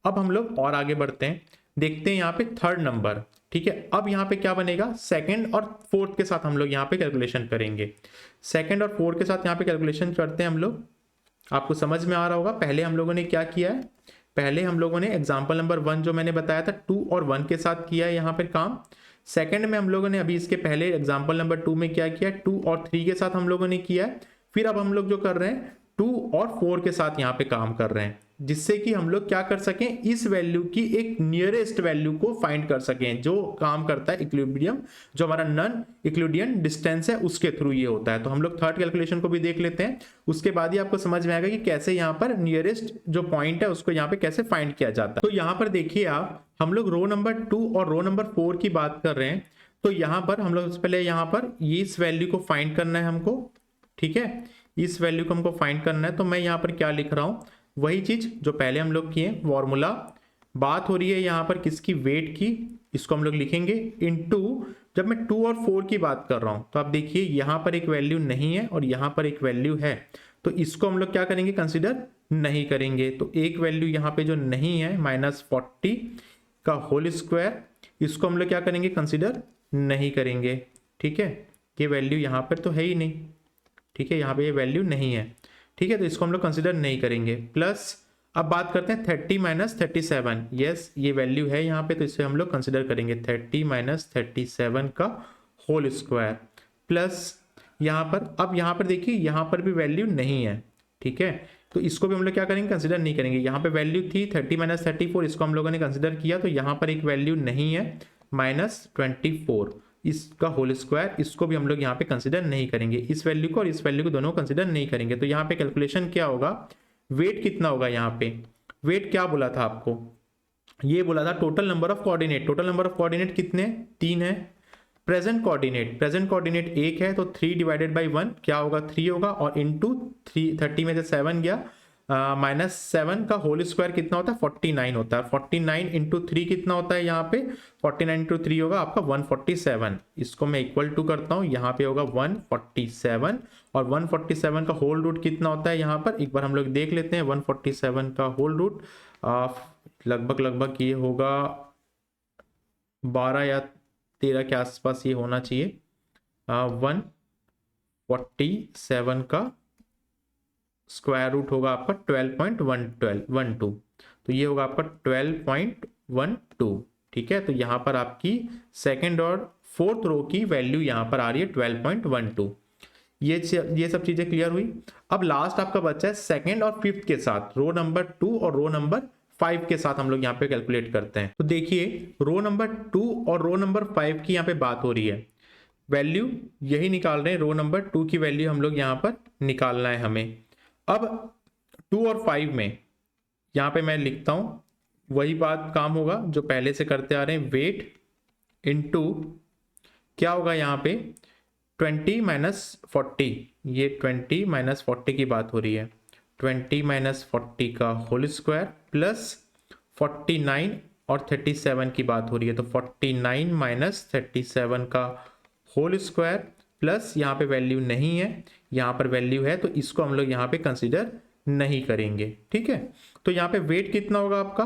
अब हम लोग और आगे बढ़ते हैं, देखते हैं यहाँ पे थर्ड नंबर। ठीक है, अब यहाँ पे क्या बनेगा, सेकंड और फोर्थ के साथ हम लोग यहाँ पे कैलकुलेशन करेंगे। सेकंड और फोर्थ के साथ यहाँ पे कैलकुलेशन करते हैं हम लोग। आपको समझ में आ रहा होगा पहले हम लोगों ने क्या किया है, पहले हम लोगों ने एग्जाम्पल नंबर 1 जो मैंने बताया था 2 और 1 के साथ किया है यहाँ पे काम। सेकंड में हम लोगों ने अभी इसके पहले एग्जाम्पल नंबर 2 में क्या किया, 2 और 3 के साथ हम लोगों ने किया है। फिर अब हम लोग जो कर रहे हैं 2 और 4 के साथ यहाँ पे काम कर रहे हैं, जिससे कि हम लोग क्या कर सकें, इस वैल्यू की एक नियरेस्ट वैल्यू को फाइंड कर सकें, जो काम करता है इक्विलिब्रियम, जो हमारा नॉन यूक्लिडियन डिस्टेंस है उसके थ्रू ये होता है। तो हम लोग थर्ड कैलकुलेशन को भी देख लेते हैं, उसके बाद ही आपको समझ में आएगा कि कैसे यहाँ पर नियरेस्ट जो पॉइंट है उसको यहाँ पे कैसे फाइंड किया जाता है। तो यहाँ पर देखिए आप, हम लोग रो नंबर 2 और रो नंबर 4 की बात कर रहे हैं। तो यहाँ पर हम लोग पहले यहाँ पर इस वैल्यू को फाइंड करना है हमको। ठीक है, इस वैल्यू को हमको फाइंड करना है। तो मैं यहाँ पर क्या लिख रहा हूँ, वही चीज जो पहले हम लोग किए, फॉर्मूला। बात हो रही है यहाँ पर किसकी, वेट की, इसको हम लोग लिखेंगे इनटू, जब मैं 2 और 4 की बात कर रहा हूं तो आप देखिए यहाँ पर एक वैल्यू नहीं है और यहाँ पर एक वैल्यू है, तो इसको हम लोग क्या करेंगे, कंसिडर नहीं करेंगे। तो एक वैल्यू यहाँ पे जो नहीं है -40 का होल स्क्वायर, इसको हम लोग क्या करेंगे, कंसिडर नहीं करेंगे। ठीक है, ये वैल्यू यहाँ पर तो है ही नहीं। ठीक है, यहाँ पे ये वैल्यू नहीं है। ठीक है, तो इसको हम लोग कंसिडर नहीं करेंगे। प्लस अब बात करते हैं 30 - 37, यस ये वैल्यू है यहाँ पे, तो इसे हम लोग कंसिडर करेंगे 30 - 37 का होल स्क्वायर। प्लस यहाँ पर, अब यहाँ पर देखिए यहाँ पर भी वैल्यू नहीं है। ठीक है, तो इसको भी हम लोग क्या करेंगे, कंसिडर नहीं करेंगे। यहाँ पे वैल्यू थी 30 - 34, इसको हम लोगों ने कंसिडर किया, तो यहाँ पर एक वैल्यू नहीं है -24, इसका होल स्क्वायर, इसको भी हम लोग यहाँ पे कंसिडर नहीं करेंगे। इस वैल्यू को और इस वैल्यू को दोनों कंसिडर नहीं करेंगे। तो यहाँ पे कैलकुलेशन क्या होगा, वेट कितना होगा, यहाँ पे वेट क्या बोला था आपको, ये बोला था total number of coordinate. Total number of coordinate कितने, 3 है। प्रेजेंट कोऑर्डिनेट 1 है, तो 3 डिवाइडेड बाई 1 क्या होगा, 3 होगा, और इंटू 30 में से 7 गया, -7 का होल स्क्वायर कितना होता है, 49 होता है। 49 इंटू 3 कितना होता है, यहाँ पे 49 इंटू 3 होगा आपका 147। इसको मैं इक्वल टू करता हूँ, यहाँ पे होगा 147, और 147 का होल रूट कितना होता है, यहाँ पर एक बार हम लोग देख लेते हैं। 147 का होल रूट लगभग ये होगा 12 या 13 के आसपास ये होना चाहिए। 147 का स्क्वायर रूट होगा आपका 12.12, तो ये होगा आपका 12.12। ठीक है, तो यहाँ पर आपकी सेकंड और फोर्थ रो की वैल्यू यहाँ पर आ रही है 12.12। ये सब चीजें क्लियर हुई। अब लास्ट आपका बच्चा है सेकंड और फिफ्थ के साथ, रो नंबर 2 और रो नंबर 5 के साथ हम लोग यहाँ पे कैलकुलेट करते हैं। तो देखिए रो नंबर 2 और रो नंबर 5 की यहाँ पे बात हो रही है, वैल्यू यही निकाल रहे हैं। रो नंबर 2 की वैल्यू हम लोग यहाँ पर निकालना है हमें। अब 2 और 5 में यहाँ पे मैं लिखता हूँ, वही बात काम होगा जो पहले से करते आ रहे हैं, वेट इनटू क्या होगा यहाँ पे 20 - 40, ये 20 - 40 की बात हो रही है। 20 - 40 का होल स्क्वायर प्लस 49 और 37 की बात हो रही है, तो 49 - 37 का होल स्क्वायर प्लस यहाँ पे वैल्यू नहीं है, यहाँ पर वैल्यू है, तो इसको हम लोग यहाँ पे कंसिडर नहीं करेंगे। ठीक है, तो यहाँ पे वेट कितना होगा आपका,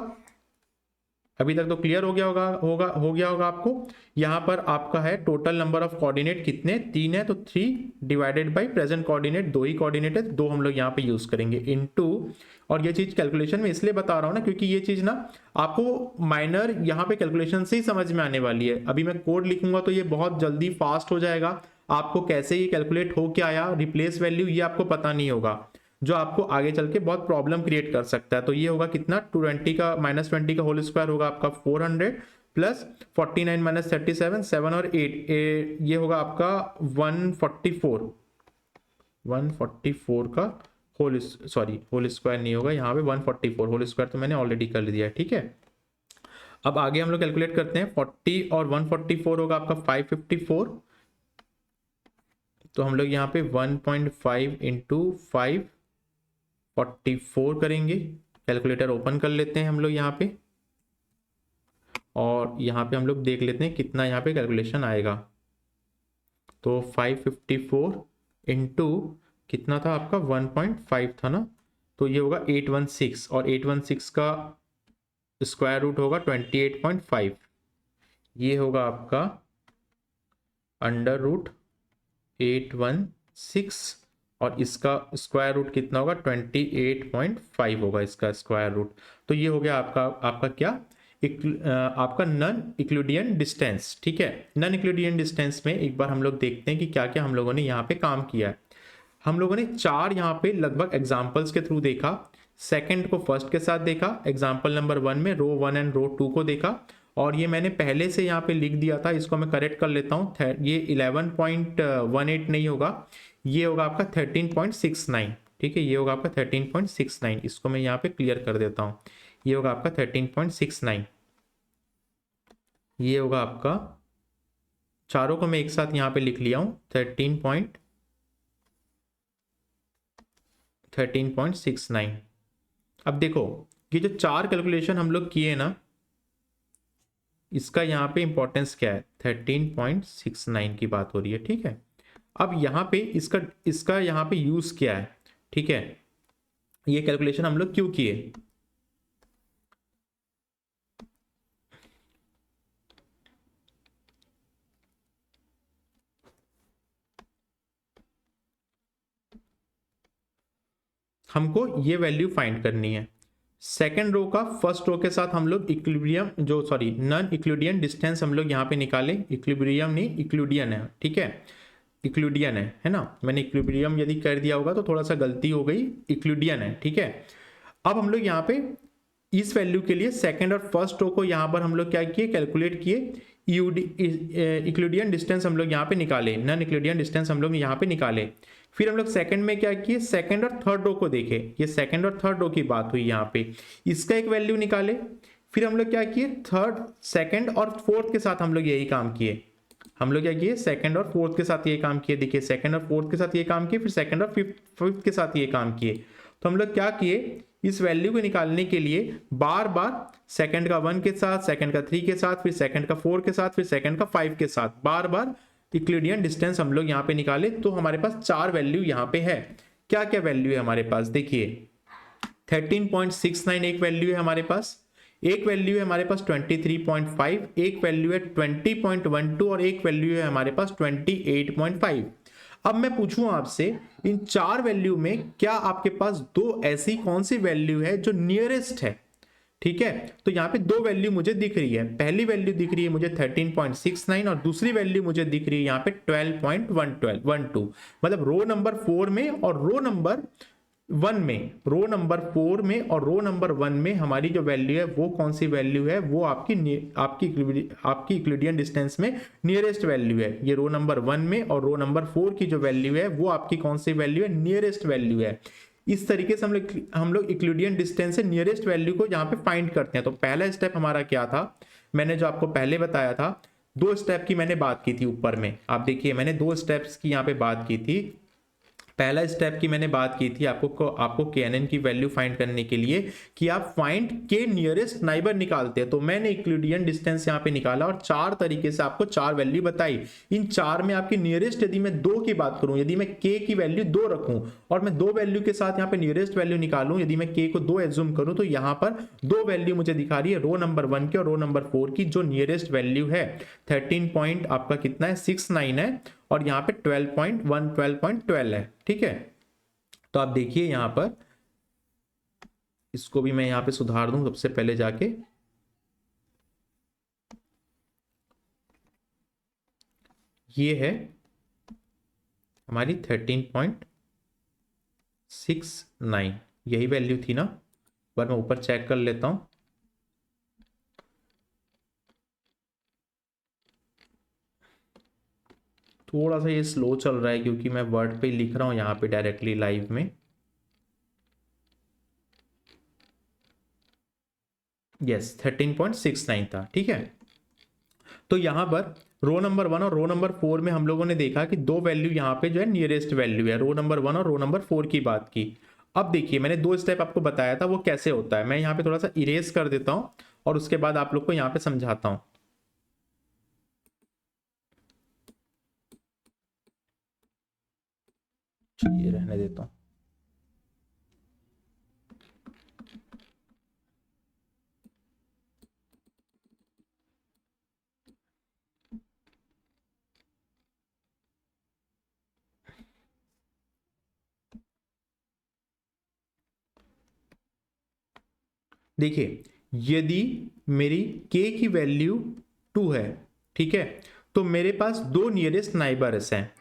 अभी तक तो क्लियर हो गया होगा आपको। यहाँ पर आपका है टोटल नंबर ऑफ कोऑर्डिनेट कितने, 3 है, तो 3 divided by present coordinate, 2 he coordinate है, 2 हम लोग यहाँ पे यूज करेंगे इनटू। और ये चीज कैलकुलेशन में इसलिए बता रहा हूँ ना, क्योंकि ये चीज ना आपको माइनर यहाँ पे कैलकुलेशन से ही समझ में आने वाली है। अभी मैं कोड लिखूंगा तो ये बहुत जल्दी फास्ट हो जाएगा, आपको कैसे ये कैलकुलेट हो क्या आया, रिप्लेस वैल्यू, ये आपको पता नहीं होगा, जो आपको आगे चल के बहुत प्रॉब्लम क्रिएट कर सकता है। तो ये होगा कितना, 220 का -20 का होल स्क्वायर होगा आपका 400 प्लस 49 - 37, 7 और 8 ये होगा आपका 144 का होल स्क्वायर नहीं होगा यहाँ पे, 144 होल स्क्वायर तो मैंने ऑलरेडी कर दिया है। ठीक है, अब आगे हम लोग कैलकुलेट करते हैं। 40 और 144 होगा आपका 554, तो हम लोग यहाँ पे 1.5 इंटू 544 करेंगे। कैलकुलेटर ओपन कर लेते हैं हम लोग यहाँ पे, और यहाँ पे हम लोग देख लेते हैं कितना यहाँ पे कैलकुलेशन आएगा। तो 554 इंटू कितना था आपका 1.5 था ना, तो ये होगा 816 और 816 का स्क्वायर रूट होगा 28.5। ये होगा आपका अंडर रूट 816 और इसका स्क्वायर रूट कितना होगा 28.5 होगा इसका स्क्वायर रूट। तो ये हो गया आपका क्या आपका नॉन यूक्लिडियन डिस्टेंस। ठीक है, नॉन यूक्लिडियन डिस्टेंस में एक बार हम लोग देखते हैं कि क्या क्या हम लोगों ने यहाँ पे काम किया है। हम लोगों ने 4 यहाँ पे लगभग एग्जाम्पल्स के थ्रू देखा। सेकंड को फर्स्ट के साथ देखा, एग्जाम्पल नंबर 1 में रो 1 एंड रो 2 को देखा, और ये मैंने पहले से यहाँ पे लिख दिया था, इसको मैं करेक्ट कर लेता हूँ। ये 11.18 नहीं होगा, ये होगा आपका 13.69। ठीक है, ये होगा आपका 13.69। इसको मैं यहाँ पे क्लियर कर देता हूँ, ये होगा आपका 13.69। ये होगा आपका, चारों को मैं एक साथ यहाँ पे लिख लिया हूँ 13.69। अब देखो ये जो 4 कैलकुलेशन हम लोग किए ना, इसका यहाँ पे इंपॉर्टेंस क्या है, 13.69 की बात हो रही है। ठीक है, अब यहाँ पे इसका यहाँ पे यूज क्या है। ठीक है, ये कैलकुलेशन हम लोग क्यों किए, हमको ये वैल्यू फाइंड करनी है। सेकेंड रो का फर्स्ट रो के साथ हम लोग इक्विलिब्रियम नॉन यूक्लिडियन डिस्टेंस हम लोग यहाँ पे निकाले। इक्विलिब्रियम नहीं, इक्लूडियन है। ठीक है, इक्लूडियन है ना, मैंने इक्विलिब्रियम यदि कर दिया होगा तो थोड़ा सा गलती हो गई, इक्लूडियन है। ठीक है, अब हम लोग यहाँ पे इस वैल्यू के लिए सेकंड और फर्स्ट रो को यहाँ पर हम लोग क्या किए, कैलकुलेट किए। इक्लूडियन डिस्टेंस हम लोग यहाँ पे निकाले, नॉन इक्लूडियन डिस्टेंस हम लोग यहाँ पे निकाले। फिर हम लोग सेकंड में क्या किए, सेकंड और थर्ड रो को देखे। ये सेकंड और थर्ड रो की बात हुई यहाँ पे, इसका एक वैल्यू निकाले। फिर हम लोग क्या किए, थर्ड सेकंड और फोर्थ के साथ हम लोग यही काम किए। हम लोग क्या किए, सेकंड और फोर्थ के साथ ये काम किए। देखिए सेकंड और फोर्थ के साथ ये काम किए, फिर सेकंड और फिफ्थ के साथ ये काम किए। तो हम लोग क्या किए, इस वैल्यू को निकालने के लिए बार बार सेकंड का 1 के साथ, सेकंड का 3 के साथ, फिर सेकंड का 4 के साथ, फिर सेकंड का 5 के साथ बार बार यूक्लिडियन डिस्टेंस हम लोग यहाँ पे निकाले। तो हमारे पास 4 वैल्यू यहाँ पे है। क्या क्या वैल्यू है हमारे पास, देखिए 13.69 एक वैल्यू है हमारे पास, एक वैल्यू है हमारे पास 23.5, एक वैल्यू है 20.12 और एक वैल्यू है हमारे पास 28.5। अब मैं पूछूं आपसे, इन 4 वैल्यू में क्या आपके पास 2 ऐसी कौन सी वैल्यू है जो नियरेस्ट है। ठीक है, तो यहाँ पे 2 वैल्यू मुझे दिख रही है। पहली वैल्यू दिख रही है मुझे 13.69 और दूसरी वैल्यू मुझे दिख रही है यहाँ पे 12.12, मतलब रो नंबर 4 में और रो नंबर 1 में, रो नंबर 4 में और रो नंबर 1 में हमारी जो वैल्यू है वो कौन सी वैल्यू है, वो आपकी यूक्लिडियन डिस्टेंस में नियरेस्ट वैल्यू है। ये रो नंबर 1 में और रो नंबर 4 की जो वैल्यू है वो आपकी कौन सी वैल्यू है, नियरेस्ट वैल्यू है। इस तरीके से हम लोग यूक्लिडियन डिस्टेंस से नियरेस्ट वैल्यू को यहाँ पे फाइंड करते हैं। तो पहला स्टेप हमारा क्या था, मैंने जो आपको पहले बताया था, 2 स्टेप की मैंने बात की थी ऊपर में। आप देखिए मैंने 2 स्टेप्स की यहाँ पे बात की थी। पहला स्टेप की मैंने बात की थी आपको KNN की वैल्यू फाइंड करने के लिए कि आप फाइंड के नियरेस्ट नाइबर निकालते हैं। तो मैंने यूक्लिडियन डिस्टेंस यहाँ पे निकाला और 4 तरीके से आपको 4 वैल्यू बताई। इन 4 में आपकी नियरेस्ट, यदि मैं 2 की बात करूं, यदि मैं k की वैल्यू 2 रखूं और मैं 2 वैल्यू के साथ यहाँ पे नियरेस्ट वैल्यू निकालूं, यदि मैं k को 2 एज्यूम करूं, तो यहाँ पर 2 वैल्यू मुझे दिखा रही है, रो नंबर 1 की और रो नंबर 4 की, जो नियरेस्ट वैल्यू है 13 पॉइंट आपका कितना है 69 है और यहाँ पे 12.12 है। ठीक है, तो आप देखिए यहां पर, इसको भी मैं यहां पे सुधार दूं सबसे पहले जाके। ये है हमारी 13.69, यही वैल्यू थी ना। बार मैं ऊपर चेक कर लेता हूं। थोड़ा सा ये स्लो चल रहा है क्योंकि मैं वर्ड पे लिख रहा हूं यहाँ पे डायरेक्टली लाइव में। यस 13.69 था। ठीक है, तो यहां पर रो नंबर 1 और रो नंबर 4 में हम लोगों ने देखा कि 2 वैल्यू यहाँ पे जो है नियरेस्ट वैल्यू है, रो नंबर 1 और रो नंबर 4 की बात की। अब देखिए मैंने 2 स्टेप आपको बताया था, वो कैसे होता है। मैं यहाँ पे थोड़ा सा इरेज कर देता हूं और उसके बाद आप लोग को यहाँ पे समझाता हूं। ये रहने देता हूँ। देखिए, यदि मेरी k की वैल्यू 2 है, ठीक है, तो मेरे पास दो नियरेस्ट नाइबर्स हैं।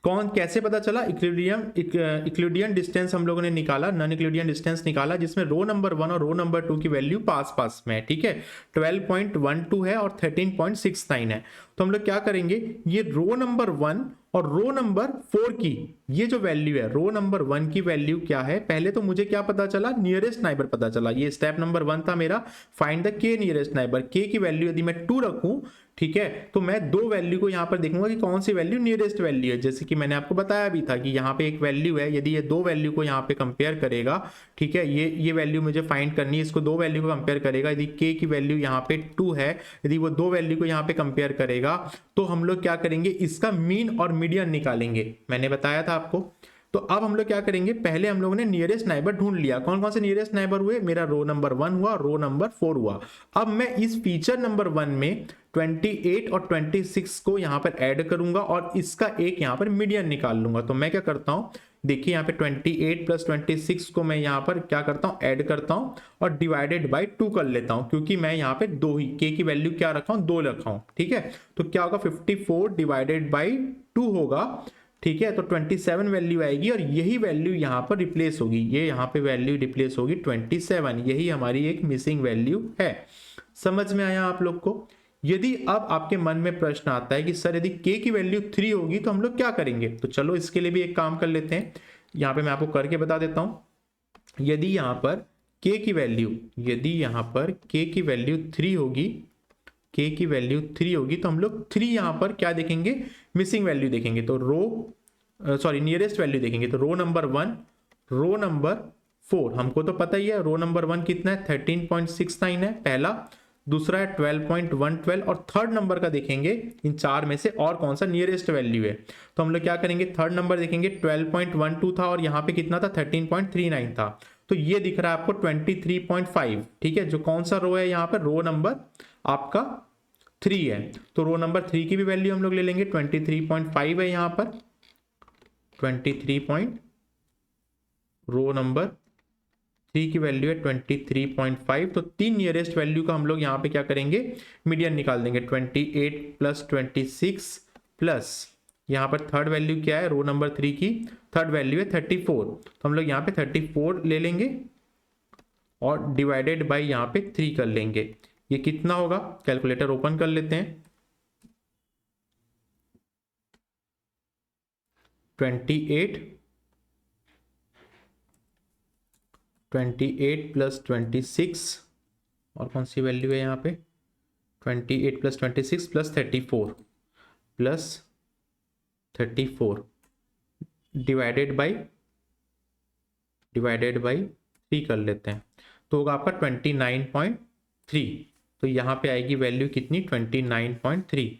कौन, कैसे पता चला? इक्लूडियन डिस्टेंस हम लोगों ने निकाला, नॉन इक्लूडियन डिस्टेंस निकाला, जिसमें रो नंबर 1 और रो नंबर 2 की वैल्यू पास पास में है, ठीक है। 12.12 है और 13.69 है। तो हम लोग क्या करेंगे, ये रो नंबर 1 और रो नंबर 4 की ये जो वैल्यू है, रो नंबर 1 की वैल्यू क्या है, पहले तो मुझे क्या पता चला, नियरेस्ट नाइबर पता चला। ये स्टेप नंबर 1 था मेरा, फाइंड द के नियरेस्ट नाइबर। के की वैल्यू यदि मैं 2 रखूं, ठीक है, तो मैं दो वैल्यू को यहां पर देखूंगा कि कौन सी वैल्यू नियरेस्ट वैल्यू है। जैसे कि मैंने आपको बताया भी था कि यहाँ पे एक वैल्यू है, यदि ये दो वैल्यू को यहाँ पे कंपेयर करेगा, ठीक है, ये वैल्यू मुझे फाइंड करनी है, इसको दो वैल्यू को कंपेयर करेगा। यदि के की वैल्यू यहाँ पे 2 है, यदि वो दो वैल्यू को यहाँ पे कंपेयर करेगा, तो हम लोग क्या करेंगे, इसका मीन और मीडियन निकालेंगे। मैंने बताया था आपको। तो अब हम लोग क्या करेंगे, पहले हम लोगों ने नियरेस्ट नाइबर ढूंढ लिया। कौन कौन से नियरेस्ट नाइबर हुए, मेरा रो नंबर 1 हुआ, रो नंबर 4 हुआ। अब मैं इस फीचर नंबर 1 में 28 और 26 को यहां पर ऐड करूंगा और इसका एक यहां पर मीडियन निकाल लूंगा। तो मैं क्या करता हूं, देखिए यहाँ पे 28 प्लस 26 को मैं यहाँ पर क्या करता हूँ, ऐड करता हूँ और डिवाइडेड बाय 2 कर लेता हूँ, क्योंकि मैं यहाँ पे दो ही के की वैल्यू क्या रखा हूँ, 2 रखा हूँ, ठीक है। तो क्या होगा, 54 डिवाइडेड बाई 2 होगा, ठीक है। तो 27 वैल्यू आएगी और यही वैल्यू यहाँ पर रिप्लेस होगी, ये यहाँ पे वैल्यू रिप्लेस होगी 27, यही हमारी एक मिसिंग वैल्यू है। समझ में आया आप लोग को? यदि अब आपके मन में प्रश्न आता है कि सर यदि k की वैल्यू 3 होगी तो हम लोग क्या करेंगे, तो चलो इसके लिए भी एक काम कर लेते हैं। यहाँ पे मैं आपको करके बता देता हूं। यदि यहाँ पर k की वैल्यू, यदि यहाँ पर k की वैल्यू 3 होगी, k की वैल्यू 3 होगी, तो हम लोग 3 यहाँ पर क्या देखेंगे, मिसिंग वैल्यू देखेंगे। तो नियरेस्ट वैल्यू देखेंगे। तो रो नंबर 1, रो नंबर 4, हमको तो पता ही है रो नंबर 1 कितना है, 13.69 है पहला, दूसरा है 12.112 और थर्ड नंबर का देखेंगे इन चार में से और कौन सा नियरेस्ट वैल्यू है। तो हम लोग क्या करेंगे, थर्ड नंबर देखेंगे, 12.12 था और यहाँ पे कितना था, 13.39 था। तो ये दिख रहा है आपको 23.5, ठीक है। जो कौन सा रो है यहाँ पर, रो नंबर आपका 3 है। तो रो नंबर 3 की भी वैल्यू हम लोग ले लेंगे, 23.5 है यहाँ पर, 23 रो नंबर 3 की वैल्यू है 23.5। तो तीन नियरेस्ट वैल्यू का हम लोग यहाँ पे क्या करेंगे, मीडियन निकाल देंगे। 28 प्लस 26 प्लस यहाँ पर थर्ड वैल्यू क्या है, रो नंबर 3 की थर्ड वैल्यू है 34। तो हम लोग यहाँ पे 34 ले लेंगे और डिवाइडेड बाई यहाँ पे 3 कर लेंगे। ये कितना होगा, कैलकुलेटर ओपन कर लेते हैं। 28 प्लस 26 और कौन सी वैल्यू है यहाँ पे, 28 प्लस 26 प्लस 34 डिवाइडेड बाई 3 कर लेते हैं। तो होगा आपका 29.3। तो यहाँ पे आएगी वैल्यू कितनी, 29.3।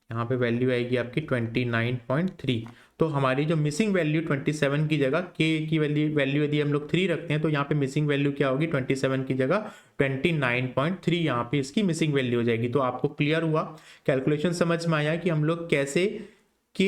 यहाँ पे वैल्यू आएगी आपकी 29.3। तो हमारी जो मिसिंग वैल्यू 27 की जगह k की वैल्यू यदि हम लोग 3 रखते हैं, तो यहाँ पे मिसिंग वैल्यू क्या होगी, 27 की जगह 29.3 यहाँ पे इसकी मिसिंग वैल्यू हो जाएगी। तो आपको क्लियर हुआ, कैलकुलेशन समझ में आया कि हम लोग कैसे k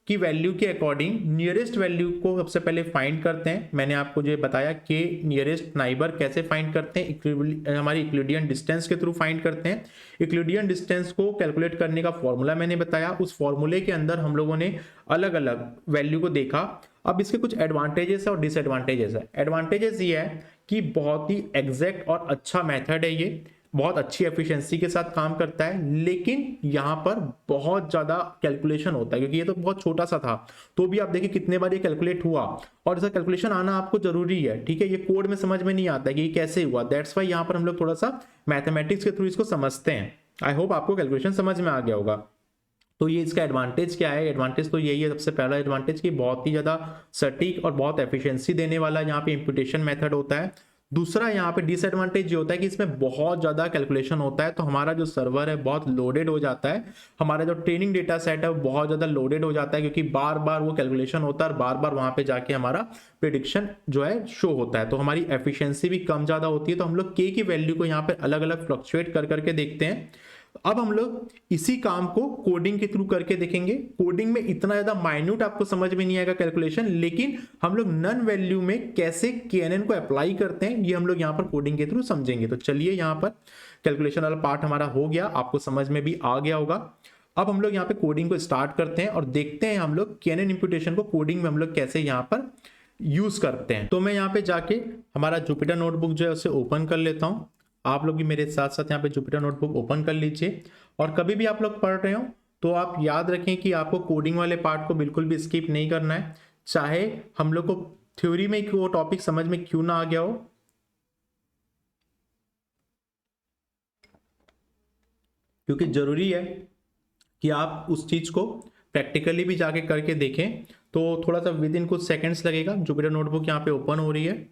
की वैल्यू के अकॉर्डिंग नियरेस्ट वैल्यू को सबसे पहले फाइंड करते हैं। मैंने आपको जो बताया कि नियरेस्ट नाइबर कैसे फाइंड करते हैं, हमारी इक्लूडियन डिस्टेंस के थ्रू फाइंड करते हैं। इक्लूडियन डिस्टेंस को कैलकुलेट करने का फॉर्मूला मैंने बताया, उस फॉर्मूले के अंदर हम लोगों ने अलग अलग वैल्यू को देखा। अब इसके कुछ एडवांटेजेस और डिसएडवांटेजेस है। एडवांटेजेस ये है कि बहुत ही एग्जैक्ट और अच्छा मेथड है, ये बहुत अच्छी एफिशिएंसी के साथ काम करता है, लेकिन यहाँ पर बहुत ज़्यादा कैलकुलेशन होता है, क्योंकि ये तो बहुत छोटा सा था। तो भी आप देखिए कितने बार ये कैलकुलेट हुआ, और इसका कैलकुलेशन आना आपको जरूरी है, ठीक है। ये कोड में समझ में नहीं आता कि ये कैसे हुआ, दैट्स वाई यहाँ पर हम लोग थोड़ा सा मैथमेटिक्स के थ्रू इसको समझते हैं। आई होप आपको कैलकुलेशन समझ में आ गया होगा। तो ये इसका एडवांटेज क्या है, एडवांटेज तो यही है, सबसे पहला एडवांटेज कि बहुत ही ज़्यादा सटीक और बहुत एफिशिएंसी देने वाला यहाँ पे इम्पुटेशन मेथड होता है। दूसरा यहाँ पे डिसएडवांटेज ये होता है कि इसमें बहुत ज़्यादा कैलकुलेशन होता है, तो हमारा जो सर्वर है बहुत लोडेड हो जाता है, हमारा जो ट्रेनिंग डेटा सेट है वो बहुत ज़्यादा लोडेड हो जाता है, क्योंकि बार बार वो कैलकुलेशन होता है और बार बार वहाँ पे जाके हमारा प्रिडिक्शन जो है शो होता है, तो हमारी एफिशिएंसी भी कम ज़्यादा होती है। तो हम लोग के की वैल्यू को यहाँ पे अलग अलग फ्लक्चुएट कर करके देखते हैं। अब हम लोग इसी काम को कोडिंग के थ्रू करके देखेंगे। कोडिंग में इतना ज्यादा माइन्यूट आपको समझ में नहीं आएगा कैलकुलेशन, लेकिन हम लोग नन वैल्यू में कैसे KNN को अप्लाई करते हैं ये हम लोग यहाँ पर कोडिंग के थ्रू समझेंगे। तो चलिए यहाँ पर कैलकुलेशन वाला पार्ट हमारा हो गया, आपको समझ में भी आ गया होगा। अब हम लोग यहाँ पे कोडिंग को स्टार्ट करते हैं और देखते हैं हम लोग KNN इंप्यूटेशन को कोडिंग में हम लोग कैसे यहाँ पर यूज करते हैं। तो मैं यहाँ पे जाके हमारा जुपिटर नोटबुक जो है उसे ओपन कर लेता हूँ। आप लोग भी मेरे साथ साथ यहाँ पे जुपिटर नोटबुक ओपन कर लीजिए। और कभी भी आप लोग पढ़ रहे हो तो आप याद रखें कि आपको कोडिंग वाले पार्ट को बिल्कुल भी स्किप नहीं करना है, चाहे हम लोग को थ्योरी में वो टॉपिक समझ में क्यों ना आ गया हो। क्योंकि जरूरी है कि आप उस चीज को प्रैक्टिकली भी जाके करके देखें। तो थोड़ा सा विद इन कुछ सेकंड्स लगेगा। जुपिटर नोटबुक यहाँ पे ओपन हो रही है।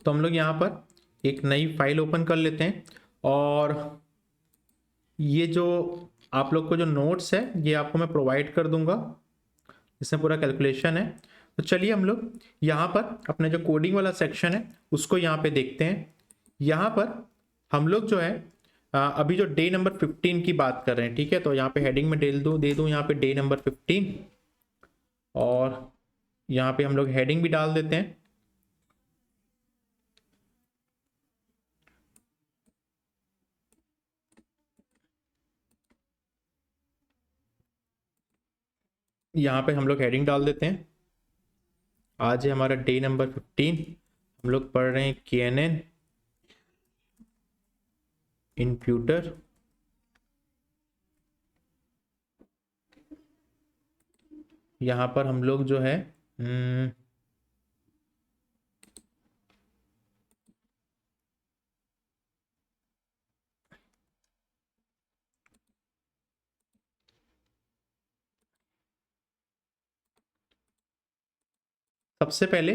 तो हम लोग यहाँ पर एक नई फाइल ओपन कर लेते हैं और ये जो आप लोग को जो नोट्स है ये आपको मैं प्रोवाइड कर दूंगा, इसमें पूरा कैलकुलेशन है। तो चलिए हम लोग यहाँ पर अपने जो कोडिंग वाला सेक्शन है उसको यहाँ पे देखते हैं। यहाँ पर हम लोग जो है अभी जो डे नंबर 15 की बात कर रहे हैं, ठीक है। तो यहाँ पे हेडिंग में दे दूँ यहाँ पे डे नंबर 15 और यहाँ पे हम लोग हेडिंग भी डाल देते हैं। यहाँ पे हम लोग हेडिंग डाल देते हैं। आज है हमारा डे नंबर 15। हम लोग पढ़ रहे हैं KNN इम्प्यूटर। यहाँ पर हम लोग जो है सबसे पहले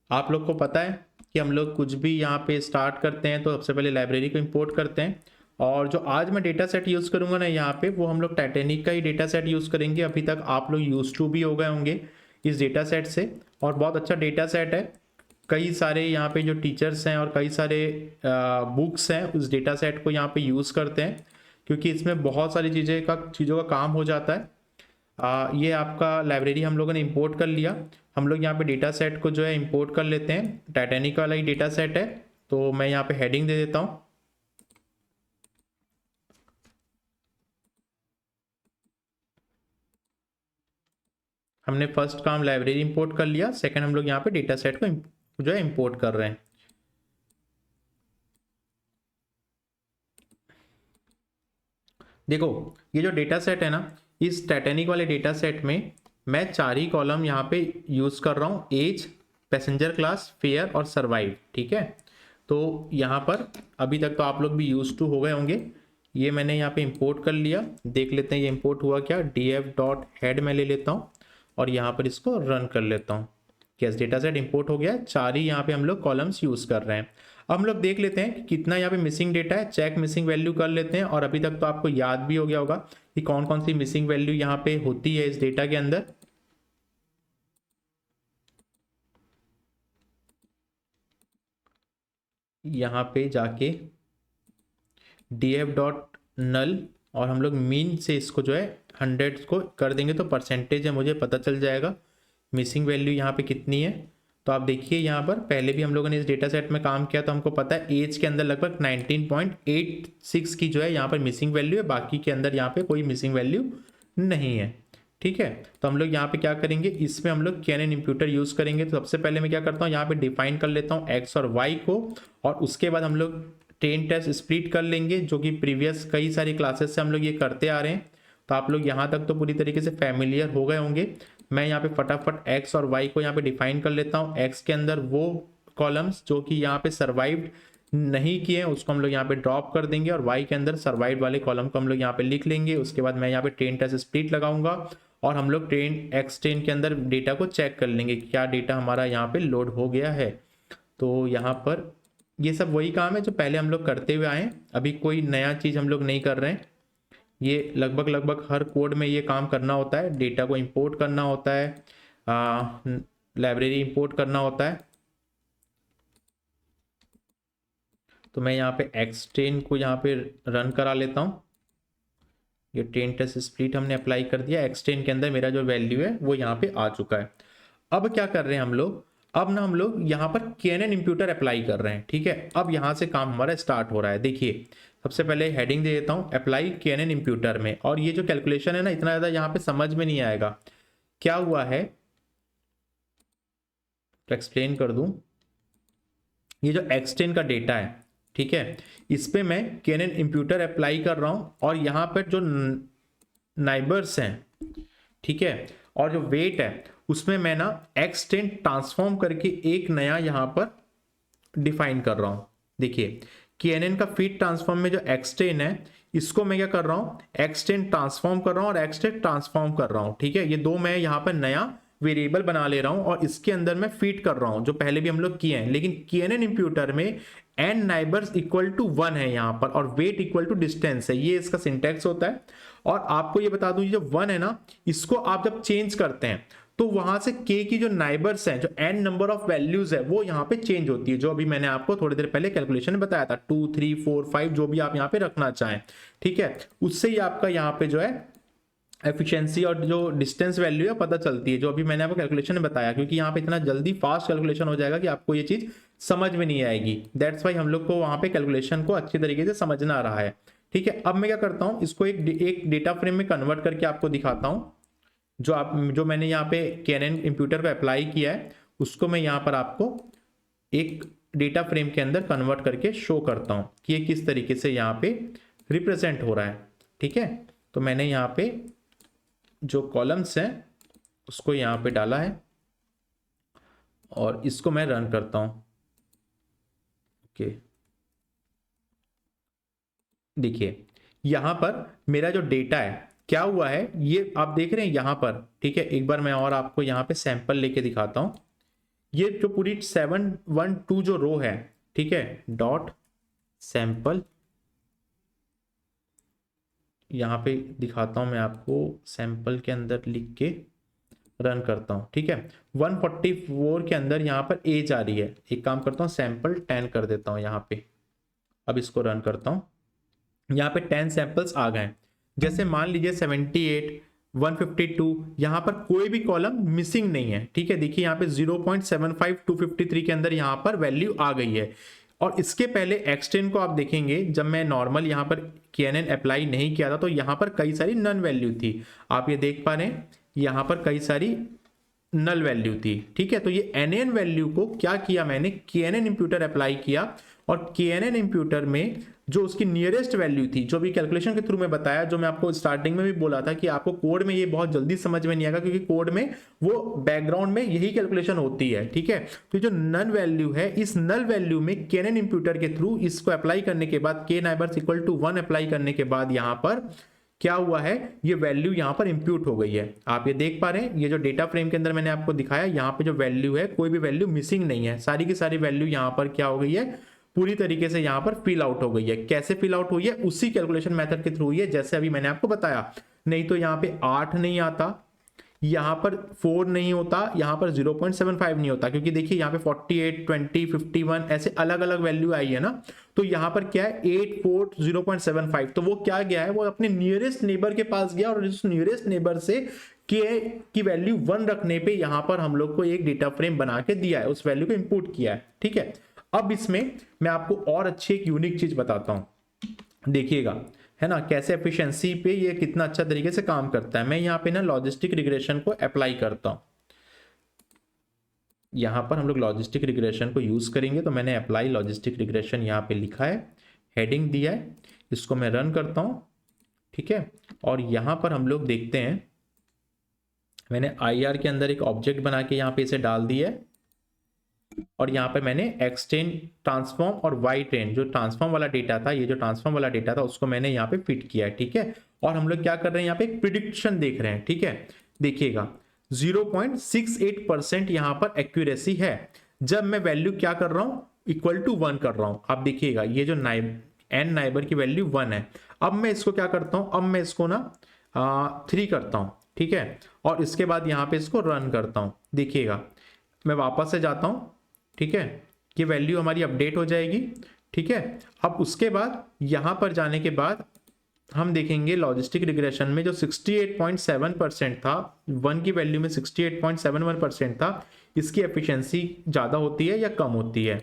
आप लोग को पता है कि हम लोग कुछ भी यहाँ पे स्टार्ट करते हैं तो सबसे पहले लाइब्रेरी को इंपोर्ट करते हैं। और जो आज मैं डेटा सेट यूज़ करूँगा ना यहाँ पे, वो हम लोग टाइटैनिक का ही डेटा सेट यूज़ करेंगे। अभी तक आप लोग यूज टू भी हो गए होंगे इस डेटा सेट से, और बहुत अच्छा डेटा सेट है। कई सारे यहाँ पे जो टीचर्स हैं और कई सारे बुक्स हैं उस डेटा सेट को यहाँ पे यूज़ करते हैं, क्योंकि इसमें बहुत सारी चीज़ों का काम हो जाता है। ये आपका लाइब्रेरी हम लोगों ने इंपोर्ट कर लिया। हम लोग यहाँ पे डेटा सेट को जो है इंपोर्ट कर लेते हैं। टाइटैनिक वाला ही डेटा सेट है, तो मैं यहाँ पे हेडिंग दे देता हूँ। हमने फर्स्ट काम लाइब्रेरी इंपोर्ट कर लिया, सेकंड हम लोग यहाँ पे डेटा सेट को जो है इंपोर्ट कर रहे हैं। देखो ये जो डेटा सेट है ना, इस टाइटैनिक वाले डेटा सेट में मैं 4 ही कॉलम यहाँ पे यूज़ कर रहा हूँ, एज, पैसेंजर क्लास, फेयर और सर्वाइव, ठीक है। तो यहाँ पर अभी तक तो आप लोग भी यूज टू हो गए होंगे। ये मैंने यहाँ पे इंपोर्ट कर लिया, देख लेते हैं ये इंपोर्ट हुआ क्या। df.head मैं ले लेता हूँ और यहाँ पर इसको रन कर लेता हूँ। यस, डेटा सेट इंपोर्ट हो गया। 4 ही यहाँ पे हम लोग कॉलम्स यूज़ कर रहे हैं। अब हम लोग देख लेते हैं कि कितना यहाँ पे मिसिंग डेटा है, चेक मिसिंग वैल्यू कर लेते हैं। और अभी तक तो आपको याद भी हो गया होगा कि कौन कौन सी मिसिंग वैल्यू यहाँ पे होती है इस डेटा के अंदर। यहाँ पे जाके df.null और हम लोग मीन से इसको जो है 100 को कर देंगे तो परसेंटेज है मुझे पता चल जाएगा मिसिंग वैल्यू यहाँ पे कितनी है। तो आप देखिए यहाँ पर पहले भी हम लोगों ने इस डेटा सेट में काम किया तो हमको पता है एज के अंदर लगभग 19.86 की जो है यहाँ पर मिसिंग वैल्यू है, बाकी के अंदर यहाँ पे कोई मिसिंग वैल्यू नहीं है, ठीक है। तो हम लोग यहाँ पे क्या करेंगे, इसमें हम लोग KNN इम्प्यूटर यूज़ करेंगे। तो सबसे पहले मैं क्या करता हूँ, यहाँ पे डिफाइन कर लेता हूँ x और y को, और उसके बाद हम लोग 10 टेस्ट स्प्लिट कर लेंगे, जो कि प्रीवियस कई सारी क्लासेस से हम लोग ये करते आ रहे हैं। तो आप लोग यहाँ तक तो पूरी तरीके से फैमिलियर हो गए होंगे। मैं यहाँ पे फटाफट x और y को यहाँ पे डिफाइन कर लेता हूँ। x के अंदर वो कॉलम्स जो कि यहाँ पे सर्वाइव्ड नहीं किए हैं उसको हम लोग यहाँ पे ड्रॉप कर देंगे और y के अंदर सर्वाइव्ड वाले कॉलम को हम लोग यहाँ पे लिख लेंगे। उसके बाद मैं यहाँ पे ट्रेन टेस्ट स्प्लिट लगाऊंगा और हम लोग ट्रेन के अंदर डेटा को चेक कर लेंगे क्या डेटा हमारा यहाँ पे लोड हो गया है। तो यहाँ पर ये सब वही काम है जो पहले हम लोग करते हुए आए हैं, अभी कोई नया चीज़ हम लोग नहीं कर रहे हैं। ये लगभग हर कोड में ये काम करना होता है, डेटा को इंपोर्ट करना होता है, लाइब्रेरी इंपोर्ट करना होता है। तो मैं यहाँ पे एक्सटेन को यहाँ पे रन करा लेता हूँ। ये ट्रेन टेस्ट स्प्लिट हमने अप्लाई कर दिया, एक्सटेन के अंदर मेरा जो वैल्यू है वो यहाँ पे आ चुका है। अब क्या कर रहे हैं हम लोग, अब ना हम लोग यहाँ पर KNN इम्प्यूटर अप्लाई कर रहे हैं। ठीक है, अब यहाँ से काम हमारा स्टार्ट हो रहा है। देखिए सबसे पहले हेडिंग दे देता हूँ अप्लाई KNN इम्प्यूटर में, और ये जो कैलकुलेशन है ना इतना ज़्यादा यहाँ पे समझ में नहीं आएगा। क्या हुआ है तो एक्सप्लेन कर दूँ। ये जो एक्सटेन का डेटा है, ठीक है, इस पे मैं KNN इम्प्यूटर अप्लाई कर रहा हूँ और यहाँ पर जो नाइबर्स हैं, ठीक है, और जो वेट है उसमें मैं ना एक्सटेंड ट्रांसफॉर्म करके एक नया यहाँ पर डिफाइन कर रहा हूँ। देखिए KNN का फीड ट्रांसफॉर्म में जो एक्सटेंड है इसको मैं क्या कर रहा हूँ, एक्सटेंड ट्रांसफॉर्म कर रहा हूँ और एक्सटेंड ट्रांसफॉर्म कर रहा हूँ। ठीक है, ये दो मैं यहाँ पर नया वेरिएबल बना ले रहा हूँ और इसके अंदर मैं फीड कर रहा हूँ जो पहले भी हम लोग किए हैं। लेकिन KNN इम्प्यूटर में n नाइबर्स इक्वल टू 1 है यहाँ पर और वेट इक्वल टू डिस्टेंस है, ये इसका सिंटैक्स होता है। और आपको ये बता दूं ये जो 1 है ना इसको आप जब चेंज करते हैं तो वहां से k की जो नाइबर्स हैं, जो n नंबर ऑफ वैल्यूज है वो यहाँ पे चेंज होती है, जो अभी मैंने आपको थोड़ी देर पहले कैलकुलेशन में बताया था 2 3 4 5 जो भी आप यहाँ पे रखना चाहें। ठीक है, उससे ही आपका यहाँ पे जो है एफिशिएंसी और जो डिस्टेंस वैल्यू है पता चलती है, जो अभी मैंने आपको कैलकुलेशन में बताया। क्योंकि यहाँ पे इतना जल्दी फास्ट कैलकुलेशन हो जाएगा कि आपको ये चीज समझ में नहीं आएगी, दैट्स वाई हम लोग को वहां पे कैलकुलेशन को अच्छी तरीके से समझना आ रहा है। ठीक है, अब मैं क्या करता हूँ इसको एक डेटा फ्रेम में कन्वर्ट करके आपको दिखाता हूँ। जो मैंने यहाँ पे KNN इम्प्यूटर पे अप्लाई किया है उसको मैं यहाँ पर आपको एक डेटा फ्रेम के अंदर कन्वर्ट करके शो करता हूँ कि ये किस तरीके से यहाँ पे रिप्रेजेंट हो रहा है। ठीक है, तो मैंने यहाँ पे जो कॉलम्स हैं उसको यहाँ पे डाला है और इसको मैं रन करता हूँ। ओके, देखिए यहाँ पर मेरा जो डेटा है क्या हुआ है ये आप देख रहे हैं यहाँ पर। ठीक है, एक बार मैं और आपको यहाँ पे सैंपल लेके दिखाता हूँ। ये जो पूरी 712 जो रो है, ठीक है, डॉट सैंपल यहाँ पे दिखाता हूँ मैं आपको, सैंपल के अंदर लिख के रन करता हूँ। ठीक है, 144 के अंदर यहाँ पर एज आ रही है। एक काम करता हूँ सैंपल 10 कर देता हूँ यहाँ पे। अब इसको रन करता हूँ, यहाँ पे 10 सैंपल्स आ गए। जैसे मान लीजिए 78 152 यहाँ पर कोई भी कॉलम मिसिंग नहीं है। ठीक है, देखिए यहाँ पे 0.75 253 के अंदर यहाँ पर वैल्यू आ गई है। और इसके पहले एक्सटेंड को आप देखेंगे, जब मैं नॉर्मल यहाँ पर KNN अप्लाई नहीं किया था तो यहाँ पर कई सारी नन वैल्यू थी। आप ये देख पा रहे हैं यहाँ पर कई सारी नल वैल्यू थी। ठीक है, तो ये NaN वैल्यू को क्या किया मैंने, KNN इम्प्यूटर अप्लाई किया और KNN इम्प्यूटर में जो उसकी नियरेस्ट वैल्यू थी, जो भी कैलकुलेशन के थ्रू में बताया, जो मैं आपको स्टार्टिंग में भी बोला था कि आपको कोड में ये बहुत जल्दी समझ में नहीं आएगा क्योंकि कोड में वो बैकग्राउंड में यही कैलकुलेशन होती है। ठीक है, तो जो नल वैल्यू है इस नल वैल्यू में KNN इम्प्यूटर के थ्रू इसको अप्लाई करने के बाद k neighbours equal to 1 apply करने के बाद यहाँ पर क्या हुआ है, ये वैल्यू यहाँ पर इंप्यूट हो गई है। आप ये देख पा रहे हैं, ये जो डेटा फ्रेम के अंदर मैंने आपको दिखाया यहाँ पे जो वैल्यू है कोई भी वैल्यू मिसिंग नहीं है, सारी की सारी वैल्यू यहाँ पर क्या हो गई है, पूरी तरीके से यहाँ पर फिल आउट हो गई है। कैसे फिल आउट हुई है, उसी कैलकुलेशन मेथड के थ्रू हुई है जैसे अभी मैंने आपको बताया। नहीं तो यहाँ पे 8 नहीं आता, यहाँ पर 4 नहीं होता, यहाँ पर 0.75 नहीं होता, क्योंकि देखिए यहाँ पे 48 20 51 ऐसे अलग अलग वैल्यू आई है ना। तो यहाँ पर क्या है 8 4 0.75, तो वो क्या गया है, वो अपने नियरेस्ट नेबर के पास गया और उस नियरेस्ट नेबर से k की वैल्यू 1 रखने पे यहाँ पर हम लोग को एक डेटा फ्रेम बना के दिया है, उस वैल्यू को इंपुट किया है। ठीक है, अब इसमें मैं आपको और अच्छी एक यूनिक चीज बताता हूं, देखिएगा है ना कैसे एफिशिएंसी पे ये कितना अच्छा तरीके से काम करता है। मैं यहाँ पे ना लॉजिस्टिक रिग्रेशन को अप्लाई करता हूं। यहाँ पर हम लोग लॉजिस्टिक रिग्रेशन को यूज करेंगे, तो मैंने अप्लाई लॉजिस्टिक रिग्रेशन यहाँ पे लिखा है, हेडिंग दिया है, इसको मैं रन करता हूं। ठीक है, और यहाँ पर हम लोग देखते हैं मैंने IR के अंदर एक ऑब्जेक्ट बना के यहाँ पे इसे डाल दिया है। और यहाँ पे मैंने एक्सटेंड ट्रांसफॉर्म और वाई ट्रेन जो ट्रांसफॉर्म वाला डेटा था, ये जो ट्रांसफॉर्म वाला डेटा था उसको मैंने यहाँ पे फिट किया है, ठीक है। और हम लोग क्या कर रहे हैं, यहाँ पे एक प्रिडिक्शन देख रहे हैं, ठीक है। देखिएगा 0.68% यहाँ पर एक्यूरेसी है जब मैं वैल्यू क्या कर रहा हूँ, इक्वल टू 1 कर रहा हूँ। आप देखिएगा ये जो एन नाइबर की वैल्यू 1 है। अब मैं इसको क्या करता हूँ, अब मैं इसको ना 3 करता हूँ, ठीक है। और इसके बाद यहाँ पे इसको रन करता हूँ। देखिएगा मैं वापस से जाता हूँ, ठीक है। ये वैल्यू हमारी अपडेट हो जाएगी, ठीक है। अब उसके बाद यहाँ पर जाने के बाद हम देखेंगे लॉजिस्टिक रिग्रेशन में जो 68.7% था, 1 की वैल्यू में 68.71% था, इसकी एफिशिएंसी ज़्यादा होती है या कम होती है।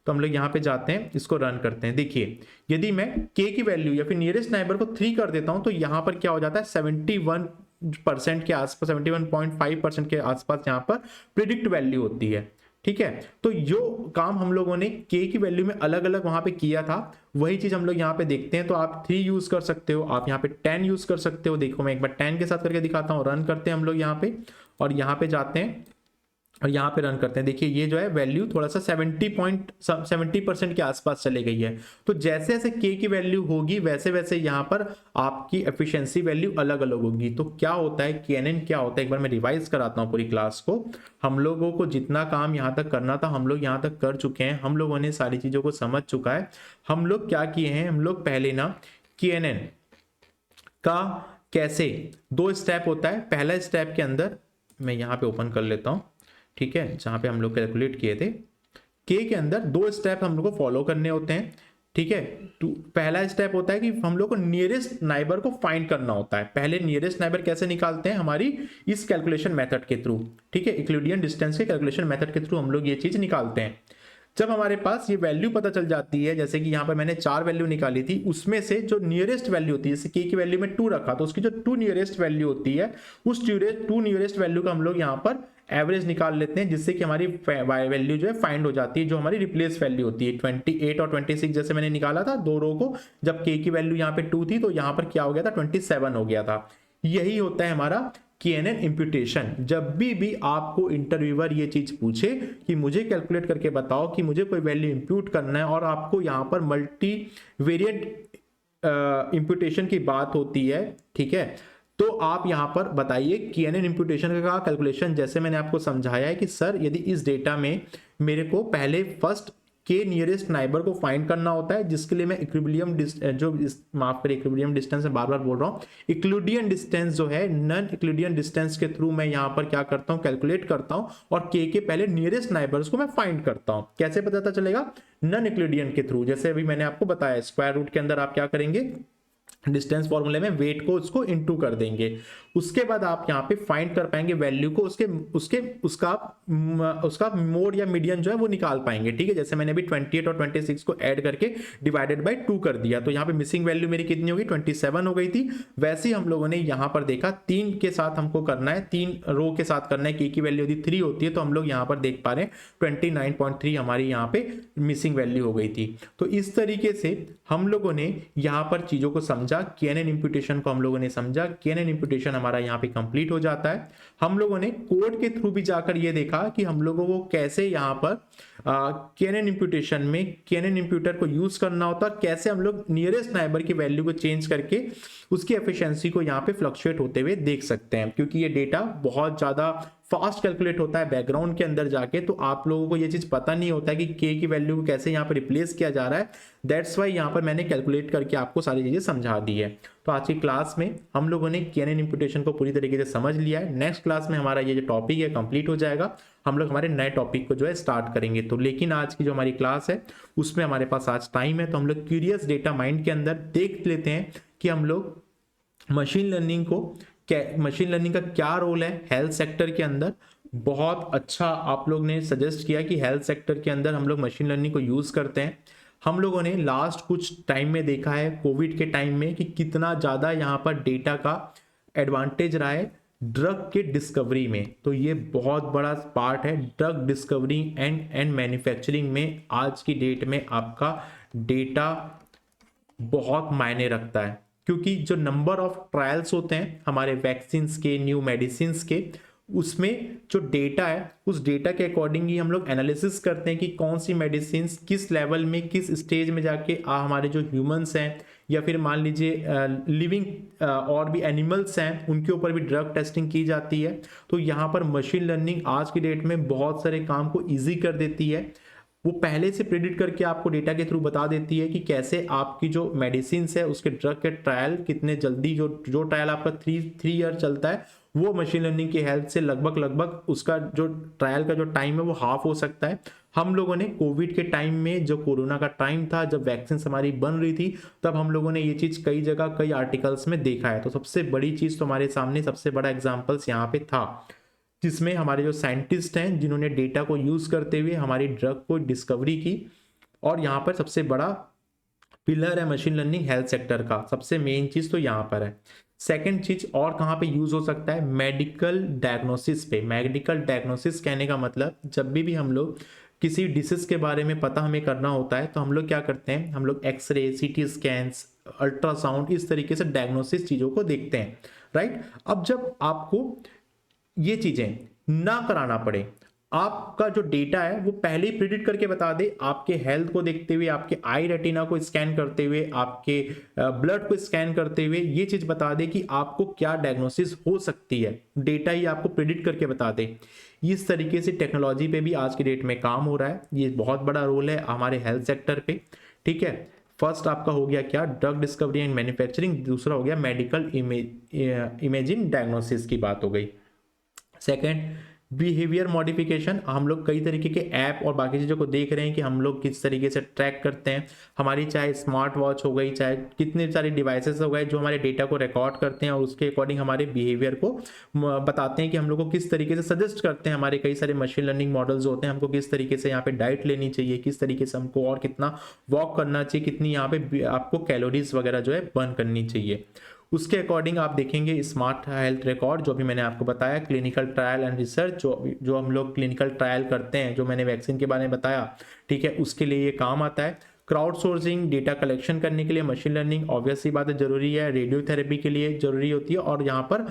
तो हम लोग यहाँ पे जाते हैं, इसको रन करते हैं। देखिए यदि मैं k की वैल्यू या फिर नियरेस्ट नाइबर को 3 कर देता हूँ तो यहाँ पर क्या हो जाता है, 71% के आसपास, 71.5% के आसपास यहाँ पर प्रिडिक्ट वैल्यू होती है, ठीक है। तो जो काम हम लोगों ने k की वैल्यू में अलग अलग वहां पे किया था, वही चीज हम लोग यहाँ पे देखते हैं। तो आप 3 यूज कर सकते हो, आप यहाँ पे 10 यूज कर सकते हो। देखो मैं एक बार 10 के साथ करके दिखाता हूँ। रन करते हैं हम लोग यहाँ पे, और यहाँ पे जाते हैं और यहाँ पे रन करते हैं। देखिए ये जो है वैल्यू थोड़ा सा 70% के आसपास चले गई है। तो जैसे जैसे k की वैल्यू होगी वैसे वैसे यहाँ पर आपकी एफिशिएंसी वैल्यू अलग अलग होगी। तो क्या होता है, KNN क्या होता है, एक बार मैं रिवाइज कराता हूँ पूरी क्लास को। हम लोगों को जितना काम यहाँ तक करना था हम लोग यहाँ तक कर चुके हैं, हम लोगों ने सारी चीजों को समझ चुका है। हम लोग क्या किए हैं, हम लोग पहले ना KNN का कैसे 2 स्टेप होता है। पहला स्टेप के अंदर मैं यहाँ पे ओपन कर लेता हूँ, ठीक है, जहां पे हम लोग कैलकुलेट किए थे। के के अंदर 2 स्टेप हम लोग को फॉलो करने होते हैं, ठीक है। पहला स्टेप होता है कि हम लोग को नियरेस्ट नाइबर को फाइंड करना होता है। पहले नियरेस्ट नाइबर कैसे निकालते हैं, हमारी इस कैलकुलेशन मेथड के थ्रू, ठीक है, यूक्लिडियन डिस्टेंस के कैलकुलेशन मेथड के थ्रू हम लोग ये चीज निकालते हैं। जब हमारे पास ये वैल्यू पता चल जाती है, जैसे कि यहाँ पर मैंने 4 वैल्यू निकाली थी, उसमें से जो नियरेस्ट वैल्यू होती है, जैसे k की वैल्यू में 2 रखा तो उसकी जो 2 नियरेस्ट वैल्यू होती है, उस 2 नियरेस्ट वैल्यू का हम लोग यहाँ पर एवरेज निकाल लेते हैं, जिससे कि हमारी वैल्यू जो है फाइंड हो जाती है, जो हमारी रिप्लेस वैल्यू होती है। 28 और 26 जैसे मैंने निकाला था 2 रो को, जब k की वैल्यू यहाँ पे 2 थी तो यहाँ पर क्या हो गया था, 27 हो गया था। यही होता है हमारा KNN इम्प्यूटेशन। जब भी आपको इंटरव्यूअर ये चीज पूछे कि मुझे कैलकुलेट करके बताओ कि मुझे कोई वैल्यू इंप्यूट करना है, और आपको यहाँ पर मल्टी वेरिएंट इम्प्यूटेशन की बात होती है, ठीक है, तो आप यहाँ पर बताइए KNN इम्प्यूटेशन का कैलकुलेशन। जैसे मैंने आपको समझाया है कि सर यदि इस डेटा में मेरे को पहले फर्स्ट के नियरेस्ट नाइबर को फाइंड करना होता है, जिसके लिए मैं इक्विलिब्रियम माफ करें, इक्विलिब्रियम डिस्टेंस में बार बार बोल रहा हूँ, यूक्लिडियन डिस्टेंस जो है, नॉन यूक्लिडियन डिस्टेंस के थ्रू मैं यहाँ पर क्या करता हूँ, कैलकुलेट करता हूँ, और के पहले नियरेस्ट नाइबर्स को मैं फाइंड करता हूँ। कैसे पता चलेगा, नॉन यूक्लिडियन के थ्रू। जैसे अभी मैंने आपको बताया स्क्वायर रूट के अंदर आप क्या करेंगे, डिस्टेंस फॉर्मूले में वेट को उसको इनटू कर देंगे, उसके बाद आप यहाँ पे फाइंड कर पाएंगे वैल्यू को, उसका मोड या मीडियन जो है वो निकाल पाएंगे, ठीक है। जैसे मैंने अभी 28 और 26 को ऐड करके डिवाइडेड बाय 2 कर दिया, तो यहाँ पे मिसिंग वैल्यू मेरी कितनी होगी, 27 हो गई थी। वैसे ही हम लोगों ने यहाँ पर देखा 3 के साथ हमको करना है, 3 रो के साथ करना है। के की वैल्यू यदि 3 होती है तो हम लोग यहाँ पर देख पा रहे हैं 29.3 हमारी यहाँ पे मिसिंग वैल्यू हो गई थी। तो इस तरीके से हम लोगों ने यहाँ पर चीजों को समझा, KNN इम्प्यूटेशन को हम लोगों ने समझा। KNN इम्प्यूटेशन हमारा यहाँ पे कंप्लीट हो जाता है। हम लोगों ने कोड के थ्रू भी जाकर ये देखा कि हम लोगों को कैसे यहाँ पर KNN इम्प्यूटेशन में KNN इम्प्यूटर को यूज करना होता है, कैसे हम लोग नियरेस्ट नाइबर की वैल्यू को चेंज करके उसकी एफिशिएंसी को यहाँ पे फ्लक्चुएट होते हुए देख सकते हैं, क्योंकि ये डेटा बहुत ज्यादा फास्ट कैलकुलेट होता है बैकग्राउंड के अंदर जाके। तो आप लोगों को ये चीज पता नहीं होता है कि k की वैल्यू को कैसे यहाँ पर रिप्लेस किया जा रहा है। दैट्स वाई यहाँ पर मैंने कैलकुलेट करके आपको सारी चीजें समझा दी है। तो आज की क्लास में हम लोगों ने KNN इम्प्यूटेशन को पूरी तरीके से समझ लिया है। नेक्स्ट क्लास में हमारा ये जो टॉपिक है कंप्लीट हो जाएगा, हम लोग हमारे नए टॉपिक को जो है स्टार्ट करेंगे। तो लेकिन आज की जो हमारी क्लास है उसमें हमारे पास आज टाइम है, तो हम लोग क्यूरियस डेटा माइंड के अंदर देख लेते हैं कि हम लोग मशीन लर्निंग का क्या रोल है हेल्थ सेक्टर के अंदर। बहुत अच्छा आप लोग ने सजेस्ट किया कि हेल्थ सेक्टर के अंदर हम लोग मशीन लर्निंग को यूज करते हैं। हम लोगों ने लास्ट कुछ टाइम में देखा है कोविड के टाइम में कि कितना ज्यादा यहाँ पर डेटा का एडवांटेज रहा है ड्रग के डिस्कवरी में। तो ये बहुत बड़ा पार्ट है ड्रग डिस्कवरी एंड मैन्युफैक्चरिंग में। आज की डेट में आपका डेटा बहुत मायने रखता है, क्योंकि जो नंबर ऑफ ट्रायल्स होते हैं हमारे वैक्सीन्स के, न्यू मेडिसिन के, उसमें जो डेटा है उस डेटा के अकॉर्डिंग ही हम लोग एनालिसिस करते हैं कि कौन सी मेडिसिन किस लेवल में किस स्टेज में जाके हमारे जो ह्यूमंस हैं या फिर मान लीजिए लिविंग और भी एनिमल्स हैं उनके ऊपर भी ड्रग टेस्टिंग की जाती है। तो यहाँ पर मशीन लर्निंग आज की डेट में बहुत सारे काम को ईजी कर देती है। वो पहले से प्रिडिक्ट करके आपको डेटा के थ्रू बता देती है कि कैसे आपकी जो मेडिसिन है उसके ड्रग के ट्रायल कितने जल्दी, जो ट्रायल आपका थ्री ईयर चलता है वो मशीन लर्निंग की हेल्प से लगभग उसका जो ट्रायल का जो टाइम है वो हाफ हो सकता है। हम लोगों ने कोविड के टाइम में, जो कोरोना का टाइम था, जब वैक्सीन हमारी बन रही थी, तब हम लोगों ने ये चीज कई जगह कई आर्टिकल्स में देखा है। तो सबसे बड़ी चीज तो हमारे सामने सबसे बड़ा एग्जाम्पल्स यहाँ पे था, जिसमें हमारे जो साइंटिस्ट हैं जिन्होंने डेटा को यूज करते हुए हमारी ड्रग को डिस्कवरी की। और यहाँ पर सबसे बड़ा पिलर है मशीन लर्निंग हेल्थ सेक्टर का, सबसे मेन चीज तो यहाँ पर है। सेकंड चीज और कहाँ पे यूज हो सकता है, मेडिकल डायग्नोसिस पे। मेडिकल डायग्नोसिस कहने का मतलब जब भी हम लोग किसी डिसीज के बारे में पता हमें करना होता है तो हम लोग क्या करते हैं, हम लोग एक्सरे, सीटी स्कैन्स, अल्ट्रासाउंड, इस तरीके से डायग्नोसिस चीजों को देखते हैं, राइट। अब जब आपको ये चीजें ना कराना पड़े, आपका जो डेटा है वो पहले ही प्रिडिक्ट करके बता दे, आपके हेल्थ को देखते हुए, आपके आई रेटिना को स्कैन करते हुए, आपके ब्लड को स्कैन करते हुए ये चीज बता दे कि आपको क्या डायग्नोसिस हो सकती है, डेटा ही आपको प्रिडिक्ट करके बता दे। इस तरीके से टेक्नोलॉजी पे भी आज की डेट में काम हो रहा है। ये बहुत बड़ा रोल है हमारे हेल्थ सेक्टर पे, ठीक है। फर्स्ट आपका हो गया क्या, ड्रग डिस्कवरी एंड मैन्युफैक्चरिंग। दूसरा हो गया मेडिकल इमेजिंग डायग्नोसिस की बात हो गई। Second, behaviour modification. हम लोग कई तरीके के ऐप और बाकी चीज़ों को देख रहे हैं कि हम लोग किस तरीके से ट्रैक करते हैं। हमारी चाहे स्मार्ट वॉच हो गई, चाहे कितने सारे डिवाइसेस हो गए जो हमारे डेटा को रिकॉर्ड करते हैं और उसके अकॉर्डिंग हमारे बिहेवियर को बताते हैं कि हम लोग को किस तरीके से सजेस्ट करते हैं। हमारे कई सारे मशीन लर्निंग मॉडल्स होते हैं, हमको किस तरीके से यहाँ पे डाइट लेनी चाहिए, किस तरीके से हमको और कितना वॉक करना चाहिए, कितनी यहाँ पे आपको कैलोरीज वगैरह जो है बर्न करनी चाहिए। उसके अकॉर्डिंग आप देखेंगे स्मार्ट हेल्थ रिकॉर्ड, जो भी मैंने आपको बताया, क्लिनिकल ट्रायल एंड रिसर्च, जो हम लोग क्लिनिकल ट्रायल करते हैं, जो मैंने वैक्सीन के बारे में बताया, ठीक है, उसके लिए ये काम आता है। क्राउड सोर्सिंग, डेटा कलेक्शन करने के लिए मशीन लर्निंग ऑब्वियस सी बात है जरूरी है। रेडियोथेरेपी के लिए जरूरी होती है, और यहाँ पर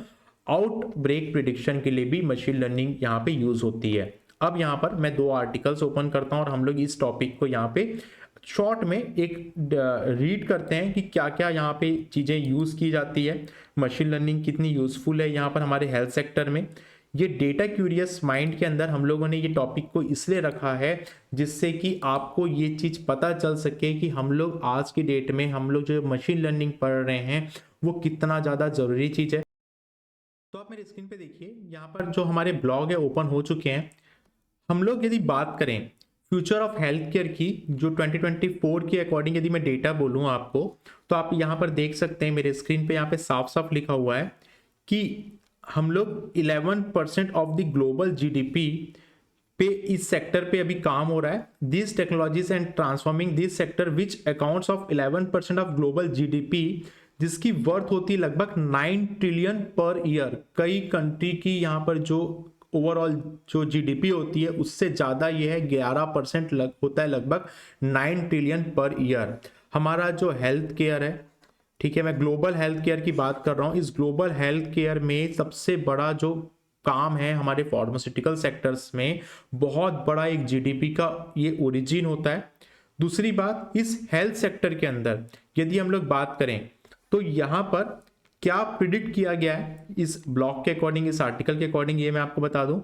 आउटब्रेक प्रिडिक्शन के लिए भी मशीन लर्निंग यहाँ पे यूज होती है। अब यहाँ पर मैं 2 आर्टिकल्स ओपन करता हूँ और हम लोग इस टॉपिक को यहाँ पे शॉर्ट में एक रीड करते हैं कि क्या क्या यहाँ पे चीज़ें यूज़ की जाती है, मशीन लर्निंग कितनी यूज़फुल है यहाँ पर हमारे हेल्थ सेक्टर में। ये डेटा क्यूरियस माइंड के अंदर हम लोगों ने ये टॉपिक को इसलिए रखा है जिससे कि आपको ये चीज़ पता चल सके कि हम लोग आज की डेट में हम लोग जो मशीन लर्निंग पढ़ रहे हैं वो कितना ज़्यादा ज़रूरी चीज़ है। तो आप मेरे स्क्रीन पे देखिए, यहाँ पर जो हमारे ब्लॉग है ओपन हो चुके हैं। हम लोग यदि बात करें फ्यूचर ऑफ हेल्थ केयर की, जो 2024 के अकॉर्डिंग यदि मैं डेटा बोलूं आपको, तो आप यहाँ पर देख सकते हैं मेरे स्क्रीन पे यहाँ पे साफ साफ लिखा हुआ है कि हम लोग 11% ऑफ द ग्लोबल जीडीपी पे इस सेक्टर पे अभी काम हो रहा है। This technologies and transforming this sector which accounts of 11% of global GDP, जिसकी वर्थ होती है लगभग 9 ट्रिलियन पर ईयर। कई कंट्री की यहाँ पर जो ओवरऑल जो जीडीपी होती है उससे ज़्यादा ये है, 11% होता है, लगभग 9 ट्रिलियन पर ईयर। हमारा जो हेल्थ केयर है, ठीक है, मैं ग्लोबल हेल्थ केयर की बात कर रहा हूँ। इस ग्लोबल हेल्थ केयर में सबसे बड़ा जो काम है हमारे फार्मास्यूटिकल सेक्टर्स में, बहुत बड़ा एक जीडीपी का ये ओरिजिन होता है। दूसरी बात, इस हेल्थ सेक्टर के अंदर यदि हम लोग बात करें तो यहाँ पर क्या प्रिडिक्ट किया गया है इस ब्लॉग के अकॉर्डिंग, इस आर्टिकल के अकॉर्डिंग, ये मैं आपको बता दूं।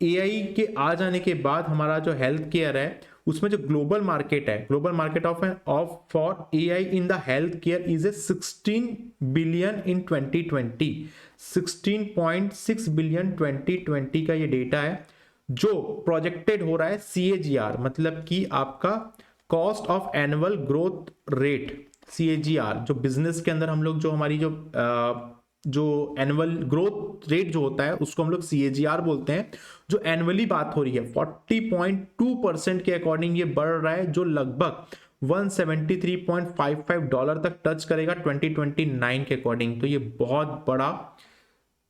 एआई के आ जाने के बाद हमारा जो हेल्थ केयर है उसमें जो ग्लोबल मार्केट है, global market of for AI in the health care is a 16 billion in 2020। 16.6 billion 2020 का ये डेटा है, जो प्रोजेक्टेड हो रहा है CAGR, मतलब कि आपका cost of annual growth rate, CAGR, जो बिजनेस के अंदर हम लोग जो हमारी जो एनुअल ग्रोथ रेट जो होता है उसको हम लोग CAGR बोलते हैं। जो एनुअली बात हो रही है 40.2% के अकॉर्डिंग ये बढ़ रहा है, जो लगभग $173.55 तक टच करेगा 2029 के अकॉर्डिंग। तो ये बहुत बड़ा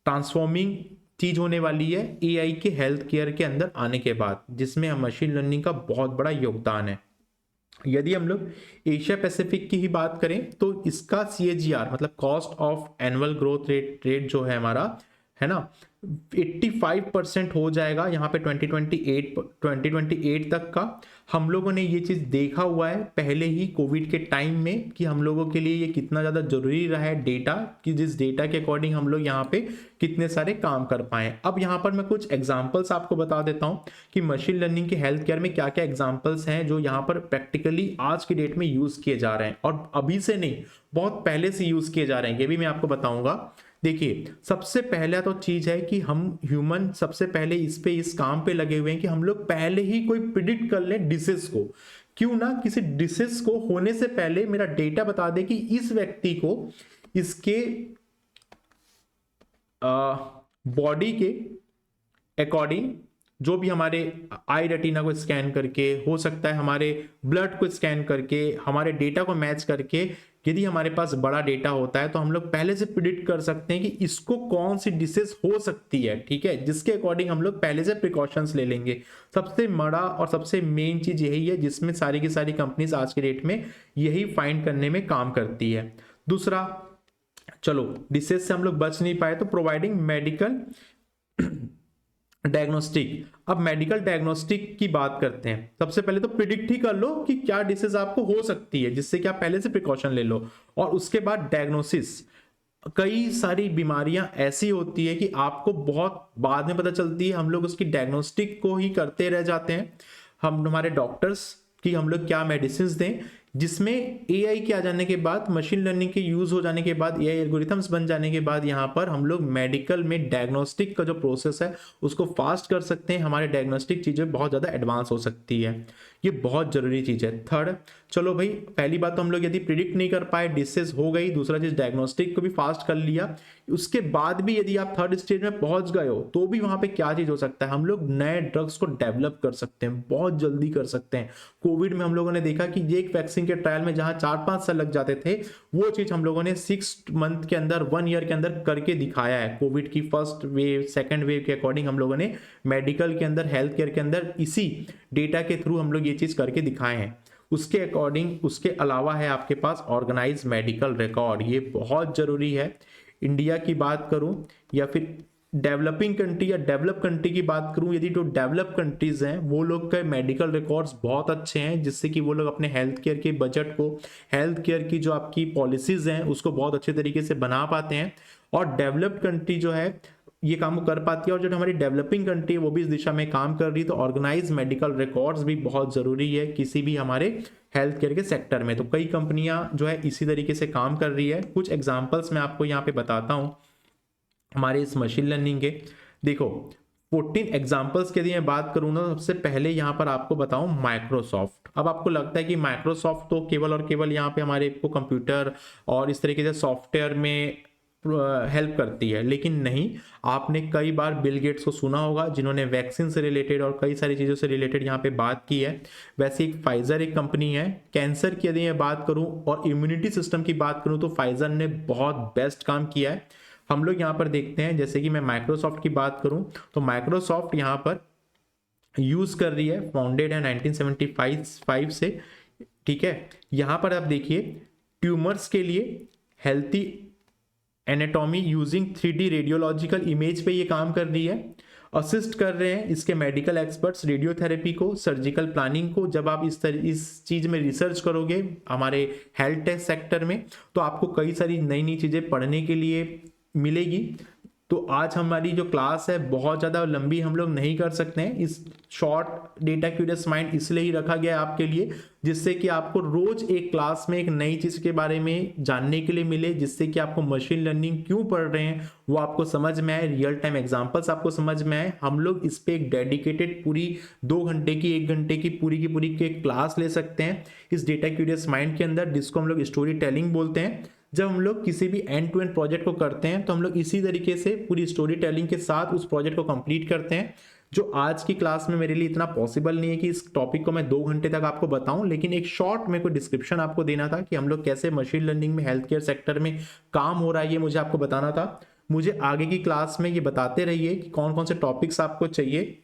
ट्रांसफॉर्मिंग चीज होने वाली है एआई के हेल्थ केयर के अंदर आने के बाद, जिसमें मशीन लर्निंग का बहुत बड़ा योगदान है। यदि हम लोग एशिया पैसिफिक की ही बात करें तो इसका CAGR मतलब cost of annual growth rate जो है हमारा है ना, 85% हो जाएगा यहाँ पे 2028 तक का। हम लोगों ने ये चीज़ देखा हुआ है पहले ही कोविड के टाइम में कि हम लोगों के लिए ये कितना ज़्यादा ज़रूरी रहा है डेटा, कि जिस डेटा के अकॉर्डिंग हम लोग यहाँ पे कितने सारे काम कर पाए। अब यहाँ पर मैं कुछ एग्जांपल्स आपको बता देता हूँ कि मशीन लर्निंग के हेल्थ केयर में क्या क्या एग्जांपल्स हैं जो यहाँ पर प्रैक्टिकली आज की डेट में यूज़ किए जा रहे हैं, और अभी से नहीं बहुत पहले से यूज़ किए जा रहे हैं, ये भी मैं आपको बताऊँगा। देखिए, सबसे पहला तो चीज है कि हम ह्यूमन सबसे पहले इस काम पे लगे हुए हैं कि हम लोग पहले ही कोई प्रिडिक्ट कर लें डिसीज को। क्यों ना किसी डिसीज को होने से पहले मेरा डेटा बता दे कि इस व्यक्ति को इसके बॉडी के अकॉर्डिंग, जो भी हमारे आई रेटिना को स्कैन करके, हो सकता है हमारे ब्लड को स्कैन करके, हमारे डेटा को मैच करके, यदि हमारे पास बड़ा डेटा होता है तो हम लोग पहले से प्रिडिक्ट कर सकते हैं कि इसको कौन सी डिसीज हो सकती है, ठीक है, जिसके अकॉर्डिंग हम लोग पहले से प्रिकॉशंस ले लेंगे। सबसे बड़ा और सबसे मेन चीज यही है जिसमें सारी की सारी कंपनीज आज के डेट में यही फाइंड करने में काम करती है। दूसरा, चलो डिसीज से हम लोग बच नहीं पाए तो प्रोवाइडिंग मेडिकल डायग्नोस्टिक। अब मेडिकल डायग्नोस्टिक की बात करते हैं। सबसे पहले तो प्रिडिक्ट ही कर लो कि क्या डिसीज आपको हो सकती है, जिससे कि आप पहले से प्रिकॉशन ले लो, और उसके बाद डायग्नोसिस। कई सारी बीमारियां ऐसी होती है कि आपको बहुत बाद में पता चलती है, हम लोग उसकी डायग्नोस्टिक को ही करते रह जाते हैं। हम हमारे डॉक्टर्स कि हम लोग क्या मेडिसिन दें, जिसमें एआई के आ जाने के बाद, मशीन लर्निंग के यूज हो जाने के बाद, एआई एल्गोरिथम्स बन जाने के बाद यहाँ पर हम लोग मेडिकल में डायग्नोस्टिक का जो प्रोसेस है उसको फास्ट कर सकते हैं। हमारे डायग्नोस्टिक चीजें बहुत ज्यादा एडवांस हो सकती है, ये बहुत जरूरी चीज है। थर्ड, चलो भाई पहली बात तो हम लोग यदि प्रिडिक्ट नहीं कर पाए डिसीज हो गई, दूसरा चीज डायग्नोस्टिक को भी फास्ट कर लिया, उसके बाद भी यदि आप थर्ड स्टेज में पहुंच गए हो तो भी वहां पे क्या चीज हो सकता है, हम लोग नए ड्रग्स को डेवलप कर सकते हैं, बहुत जल्दी कर सकते हैं। कोविड में हम लोगों ने देखा कि ये एक वैक्सीन के ट्रायल में जहां 4-5 साल लग जाते थे, वो चीज हम लोगों ने 6 मंथ के अंदर, 1 ईयर के अंदर करके दिखाया है। कोविड की फर्स्ट वेव, सेकंड वेव के अकॉर्डिंग हम लोगों ने मेडिकल के अंदर, हेल्थ केयर के अंदर इसी डेटा के थ्रू हम लोग ये चीज करके दिखाए हैं। उसके अकॉर्डिंग, उसके अलावा है आपके पास ऑर्गेनाइज मेडिकल रिकॉर्ड, ये बहुत जरूरी है। इंडिया की बात करूं या फिर डेवलपिंग कंट्री या डेवलप कंट्री की बात करूं, यदि जो डेवलप कंट्रीज हैं वो लोग के मेडिकल रिकॉर्ड्स बहुत अच्छे हैं, जिससे कि वो लोग अपने हेल्थ केयर के बजट को, हेल्थ केयर की जो आपकी पॉलिसीज हैं उसको बहुत अच्छे तरीके से बना पाते हैं, और डेवलप्ड कंट्री जो है ये काम कर पाती है। और जो हमारी डेवलपिंग कंट्री है वो भी इस दिशा में काम कर रही है। तो ऑर्गेनाइज मेडिकल रिकॉर्ड्स भी बहुत जरूरी है किसी भी हमारे हेल्थ केयर के सेक्टर में। तो कई कंपनियां जो है इसी तरीके से काम कर रही है। कुछ एग्जांपल्स मैं आपको यहाँ पे बताता हूँ हमारे इस मशीन लर्निंग के। देखो 14 एग्जांपल्स के यदि मैं बात करूँ ना, सबसे पहले यहाँ पर आपको बताऊँ माइक्रोसॉफ्ट। अब आपको लगता है कि माइक्रोसॉफ्ट तो केवल और केवल यहाँ पे हमारे को कंप्यूटर और इस तरीके से सॉफ्टवेयर में हेल्प करती है, लेकिन नहीं। आपने कई बार बिल गेट्स को सुना होगा जिन्होंने वैक्सीन से रिलेटेड और कई सारी चीज़ों से रिलेटेड यहाँ पे बात की है। वैसे एक फाइजर एक कंपनी है, कैंसर की यदि मैं बात करूँ और इम्यूनिटी सिस्टम की बात करूँ तो फाइजर ने बहुत बेस्ट काम किया है। हम लोग यहाँ पर देखते हैं, जैसे कि मैं माइक्रोसॉफ्ट की बात करूँ तो माइक्रोसॉफ्ट यहाँ पर यूज कर रही है, फाउंडेड है 1975 से, ठीक है। यहाँ पर आप देखिए ट्यूमर्स के लिए healthy anatomy using 3D radiological image पे ये काम कर रही है। असिस्ट कर रहे हैं इसके मेडिकल एक्सपर्ट्स रेडियोथेरेपी को, सर्जिकल प्लानिंग को। जब आप इस चीज़ में रिसर्च करोगे हमारे हेल्थ टेक सेक्टर में तो आपको कई सारी नई नई चीज़ें पढ़ने के लिए मिलेगी। तो आज हमारी जो क्लास है बहुत ज़्यादा लंबी हम लोग नहीं कर सकते हैं, इस शॉर्ट डेटा क्यूरियस माइंड इसलिए ही रखा गया है आपके लिए, जिससे कि आपको रोज एक क्लास में एक नई चीज़ के बारे में जानने के लिए मिले, जिससे कि आपको मशीन लर्निंग क्यों पढ़ रहे हैं वो आपको समझ में आए, रियल टाइम एग्जांपल्स आपको समझ में आए। हम लोग इस पे एक डेडिकेटेड पूरी 2 घंटे की 1 घंटे की पूरी के क्लास ले सकते हैं इस डेटा क्यूरियस माइंड के अंदर, जिसको हम लोग स्टोरी टेलिंग बोलते हैं। जब हम लोग किसी भी एंड टू एंड प्रोजेक्ट को करते हैं तो हम लोग इसी तरीके से पूरी स्टोरी टेलिंग के साथ उस प्रोजेक्ट को कंप्लीट करते हैं, जो आज की क्लास में मेरे लिए इतना पॉसिबल नहीं है कि इस टॉपिक को मैं 2 घंटे तक आपको बताऊं, लेकिन एक शॉर्ट मेरे को डिस्क्रिप्शन आपको देना था कि हम लोग कैसे मशीन लर्निंग में हेल्थ केयर सेक्टर में काम हो रहा है, ये मुझे आपको बताना था। मुझे आगे की क्लास में ये बताते रहिए कि कौन कौन से टॉपिक्स आपको चाहिए।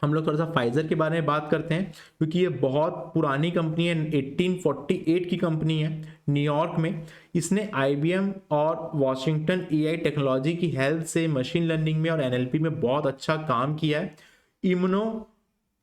हम लोग थोड़ा सा फाइजर के बारे में बात करते हैं, क्योंकि ये बहुत पुरानी कंपनी है, 1848 की कंपनी है, न्यूयॉर्क में। इसने IBM और वॉशिंगटन AI टेक्नोलॉजी की हेल्प से मशीन लर्निंग में और NLP में बहुत अच्छा काम किया है।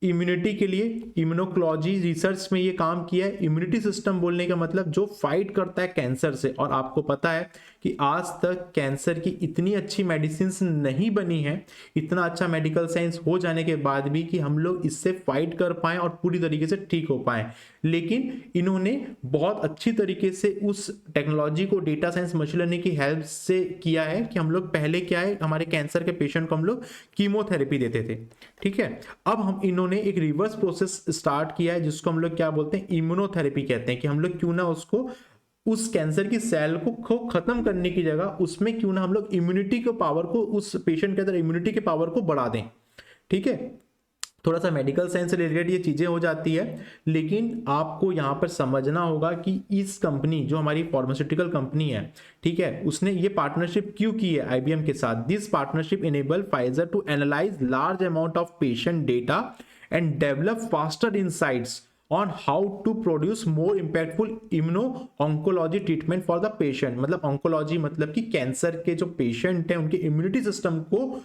इम्यूनिटी के लिए इम्यूनोलॉजी रिसर्च में ये काम किया है। इम्यूनिटी सिस्टम बोलने का मतलब जो फाइट करता है कैंसर से, और आपको पता है कि आज तक कैंसर की इतनी अच्छी मेडिसिन नहीं बनी है, इतना अच्छा मेडिकल साइंस हो जाने के बाद भी, कि हम लोग इससे फाइट कर पाएं और पूरी तरीके से ठीक हो पाएं। लेकिन इन्होंने बहुत अच्छी तरीके से उस टेक्नोलॉजी को डेटा साइंस मशीन लर्निंग की हेल्प से किया है कि हम लोग पहले क्या है, हमारे कैंसर के पेशेंट को हम लोग कीमोथेरेपी देते थे, ठीक है। अब हम इन्होंने एक रिवर्स प्रोसेस स्टार्ट किया है जिसको हम लोग क्या बोलते हैं, इम्यूनोथेरेपी कहते हैं, कि हम लोग क्यों ना उसको उस कैंसर की सेल को खत्म करने की जगह उसमें क्यों ना हम लोग इम्यूनिटी के पावर को, उस पेशेंट के अंदर इम्यूनिटी के पावर को बढ़ा दें, ठीक है। थोड़ा सा मेडिकल साइंस से रिलेटेड ये चीजें हो जाती है, लेकिन आपको यहाँ पर समझना होगा कि इस कंपनी, जो हमारी फार्मास्यूटिकल कंपनी है, ठीक है, उसने ये पार्टनरशिप क्यों की है IBM के साथ। This partnership enable Pfizer to analyse large amount of patient data and develop faster insights on how to produce more impactful immuno-oncology treatment for the patient। मतलब ऑन्कोलॉजी मतलब कि कैंसर के जो पेशेंट हैं उनके इम्यूनिटी सिस्टम को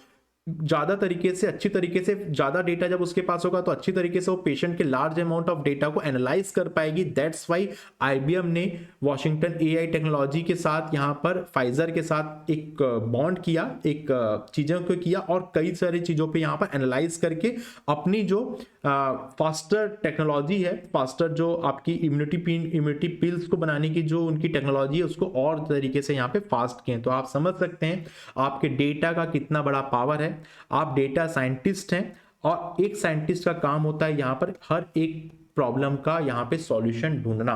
ज्यादा तरीके से, अच्छी तरीके से, ज्यादा डेटा जब उसके पास होगा तो अच्छी तरीके से वो पेशेंट के लार्ज अमाउंट ऑफ डेटा को एनालाइज कर पाएगी। दैट्स वाई IBM ने वॉशिंगटन AI टेक्नोलॉजी के साथ, यहाँ पर फाइजर के साथ एक बॉन्ड किया, एक चीजों को किया और कई सारी चीजों पे यहाँ पर एनालाइज करके अपनी जो फास्टर टेक्नोलॉजी है, फास्टर जो आपकी इम्यूनिटी पिल्स को बनाने की जो उनकी टेक्नोलॉजी है, उसको और तरीके से यहाँ पे फास्ट किए। तो आप समझ सकते हैं आपके डेटा का कितना बड़ा पावर है। आप डेटा साइंटिस्ट हैं और एक साइंटिस्ट का काम होता है यहाँ पर हर एक प्रॉब्लम का यहाँ पे सॉल्यूशन ढूंढना।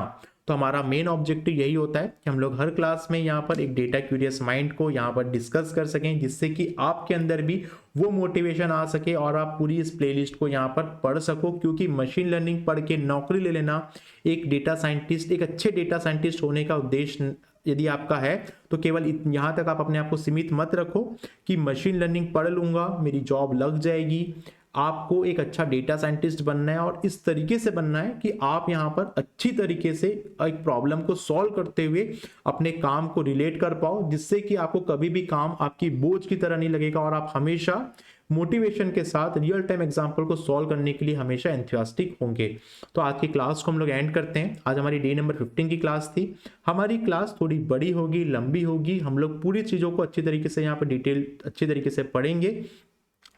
तो हमारा मेन ऑब्जेक्टिव यही होता है कि हम लोग हर क्लास में यहाँ पर एक डेटा क्यूरियस माइंड को यहाँ पर डिस्कस कर सकें, जिससे कि आपके अंदर भी वो मोटिवेशन आ सके और आप पूरी इस प्लेलिस्ट को यहाँ पर पढ़ सको। क्योंकि मशीन लर्निंग पढ़ के नौकरी ले लेना, एक डेटा साइंटिस्ट, एक अच्छे डेटा साइंटिस्ट होने का उद्देश्य यदि आपका है तो केवल यहाँ तक आप अपने आप को सीमित मत रखो कि मशीन लर्निंग पढ़ लूंगा मेरी जॉब लग जाएगी। आपको एक अच्छा डेटा साइंटिस्ट बनना है और इस तरीके से बनना है कि आप यहाँ पर अच्छी तरीके से एक प्रॉब्लम को सॉल्व करते हुए अपने काम को रिलेट कर पाओ, जिससे कि आपको कभी भी काम आपकी बोझ की तरह नहीं लगेगा और आप हमेशा मोटिवेशन के साथ रियल टाइम एग्जाम्पल को सॉल्व करने के लिए हमेशा एंथुसियास्टिक होंगे। तो आज की क्लास को हम लोग एंड करते हैं। आज हमारी डे नंबर 15 की क्लास थी। हमारी क्लास थोड़ी बड़ी होगी, लंबी होगी, हम लोग पूरी चीज़ों को अच्छी तरीके से यहाँ पर डिटेल अच्छी तरीके से पढ़ेंगे।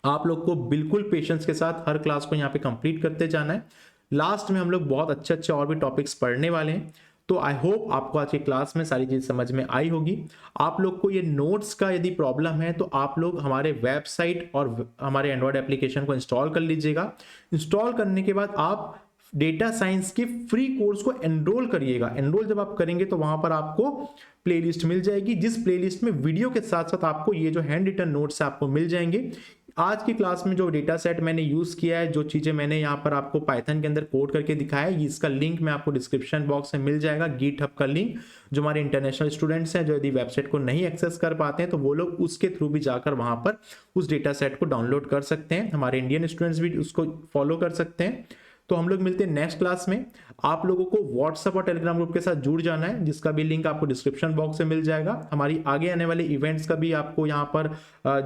आप लोग को बिल्कुल पेशेंस के साथ हर क्लास को यहाँ पे कंप्लीट करते जाना है। लास्ट में हम लोग बहुत अच्छे अच्छे और भी टॉपिक्स पढ़ने वाले हैं। तो आई होप आपको आज की क्लास में सारी चीज समझ में आई होगी। आप लोग को ये नोट्स का यदि प्रॉब्लम है तो आप लोग हमारे वेबसाइट और हमारे एंड्रॉयड एप्लीकेशन को इंस्टॉल कर लीजिएगा। इंस्टॉल करने के बाद आप डेटा साइंस के फ्री कोर्स को एनरोल करिएगा। एनरोल जब आप करेंगे तो वहां पर आपको प्लेलिस्ट मिल जाएगी, जिस प्लेलिस्ट में वीडियो के साथ साथ आपको ये जो हैंड रिटन नोट्स आपको मिल जाएंगे। आज की क्लास में जो डेटा सेट मैंने यूज किया है, जो चीजें मैंने यहाँ पर आपको पाइथन के अंदर कोड करके दिखाया है, इसका लिंक में आपको डिस्क्रिप्शन बॉक्स में मिल जाएगा। गिटहब का लिंक, जो हमारे इंटरनेशनल स्टूडेंट्स हैं जो यदि वेबसाइट को नहीं एक्सेस कर पाते हैं तो वो लोग उसके थ्रू भी जाकर वहां पर उस डेटा सेट को डाउनलोड कर सकते हैं। हमारे इंडियन स्टूडेंट्स भी उसको फॉलो कर सकते हैं। तो हम लोग मिलते हैं नेक्स्ट क्लास में। आप लोगों को व्हाट्सएप और टेलीग्राम ग्रुप के साथ जुड़ जाना है, जिसका भी लिंक आपको डिस्क्रिप्शन बॉक्स में मिल जाएगा। हमारी आगे आने वाले इवेंट्स का भी आपको यहाँ पर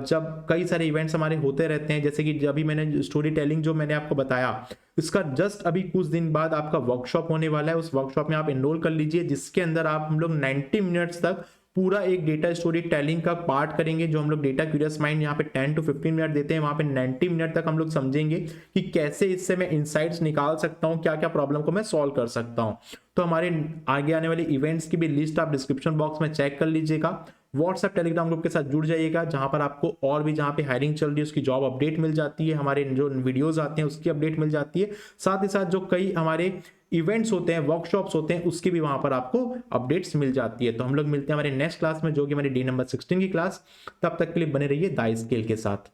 जब कई सारे इवेंट्स हमारे होते रहते हैं, जैसे कि अभी मैंने स्टोरी टेलिंग जो मैंने आपको बताया, इसका जस्ट अभी कुछ दिन बाद आपका वर्कशॉप होने वाला है। उस वर्कशॉप में आप एनरोल कर लीजिए, जिसके अंदर आप हम लोग 90 मिनट्स तक पूरा एक डेटा स्टोरी टेलिंग का पार्ट करेंगे। जो हम लोग डेटा क्यूरियस माइंड यहाँ पे 10 to 15 मिनट देते हैं, वहां पे 90 मिनट तक हम लोग समझेंगे कि कैसे इससे मैं इंसाइट्स निकाल सकता हूँ, क्या क्या प्रॉब्लम को मैं सॉल्व कर सकता हूँ। तो हमारे आगे आने वाले इवेंट्स की भी लिस्ट आप डिस्क्रिप्शन बॉक्स में चेक कर लीजिएगा। व्हाट्सएप टेलीग्राम ग्रुप के साथ जुड़ जाइएगा, जहां पर आपको और भी जहां पे हायरिंग चल रही है उसकी जॉब अपडेट मिल जाती है, हमारे जो वीडियोस आते हैं उसकी अपडेट मिल जाती है, साथ ही साथ जो कई हमारे इवेंट्स होते हैं, वर्कशॉप्स होते हैं, उसकी भी वहां पर आपको अपडेट्स मिल जाती है। तो हम लोग मिलते हैं हमारे नेक्स्ट क्लास में, जो कि हमारी डे नंबर 16 की क्लास। तब तक के लिए बने रहिए द स्केल के साथ।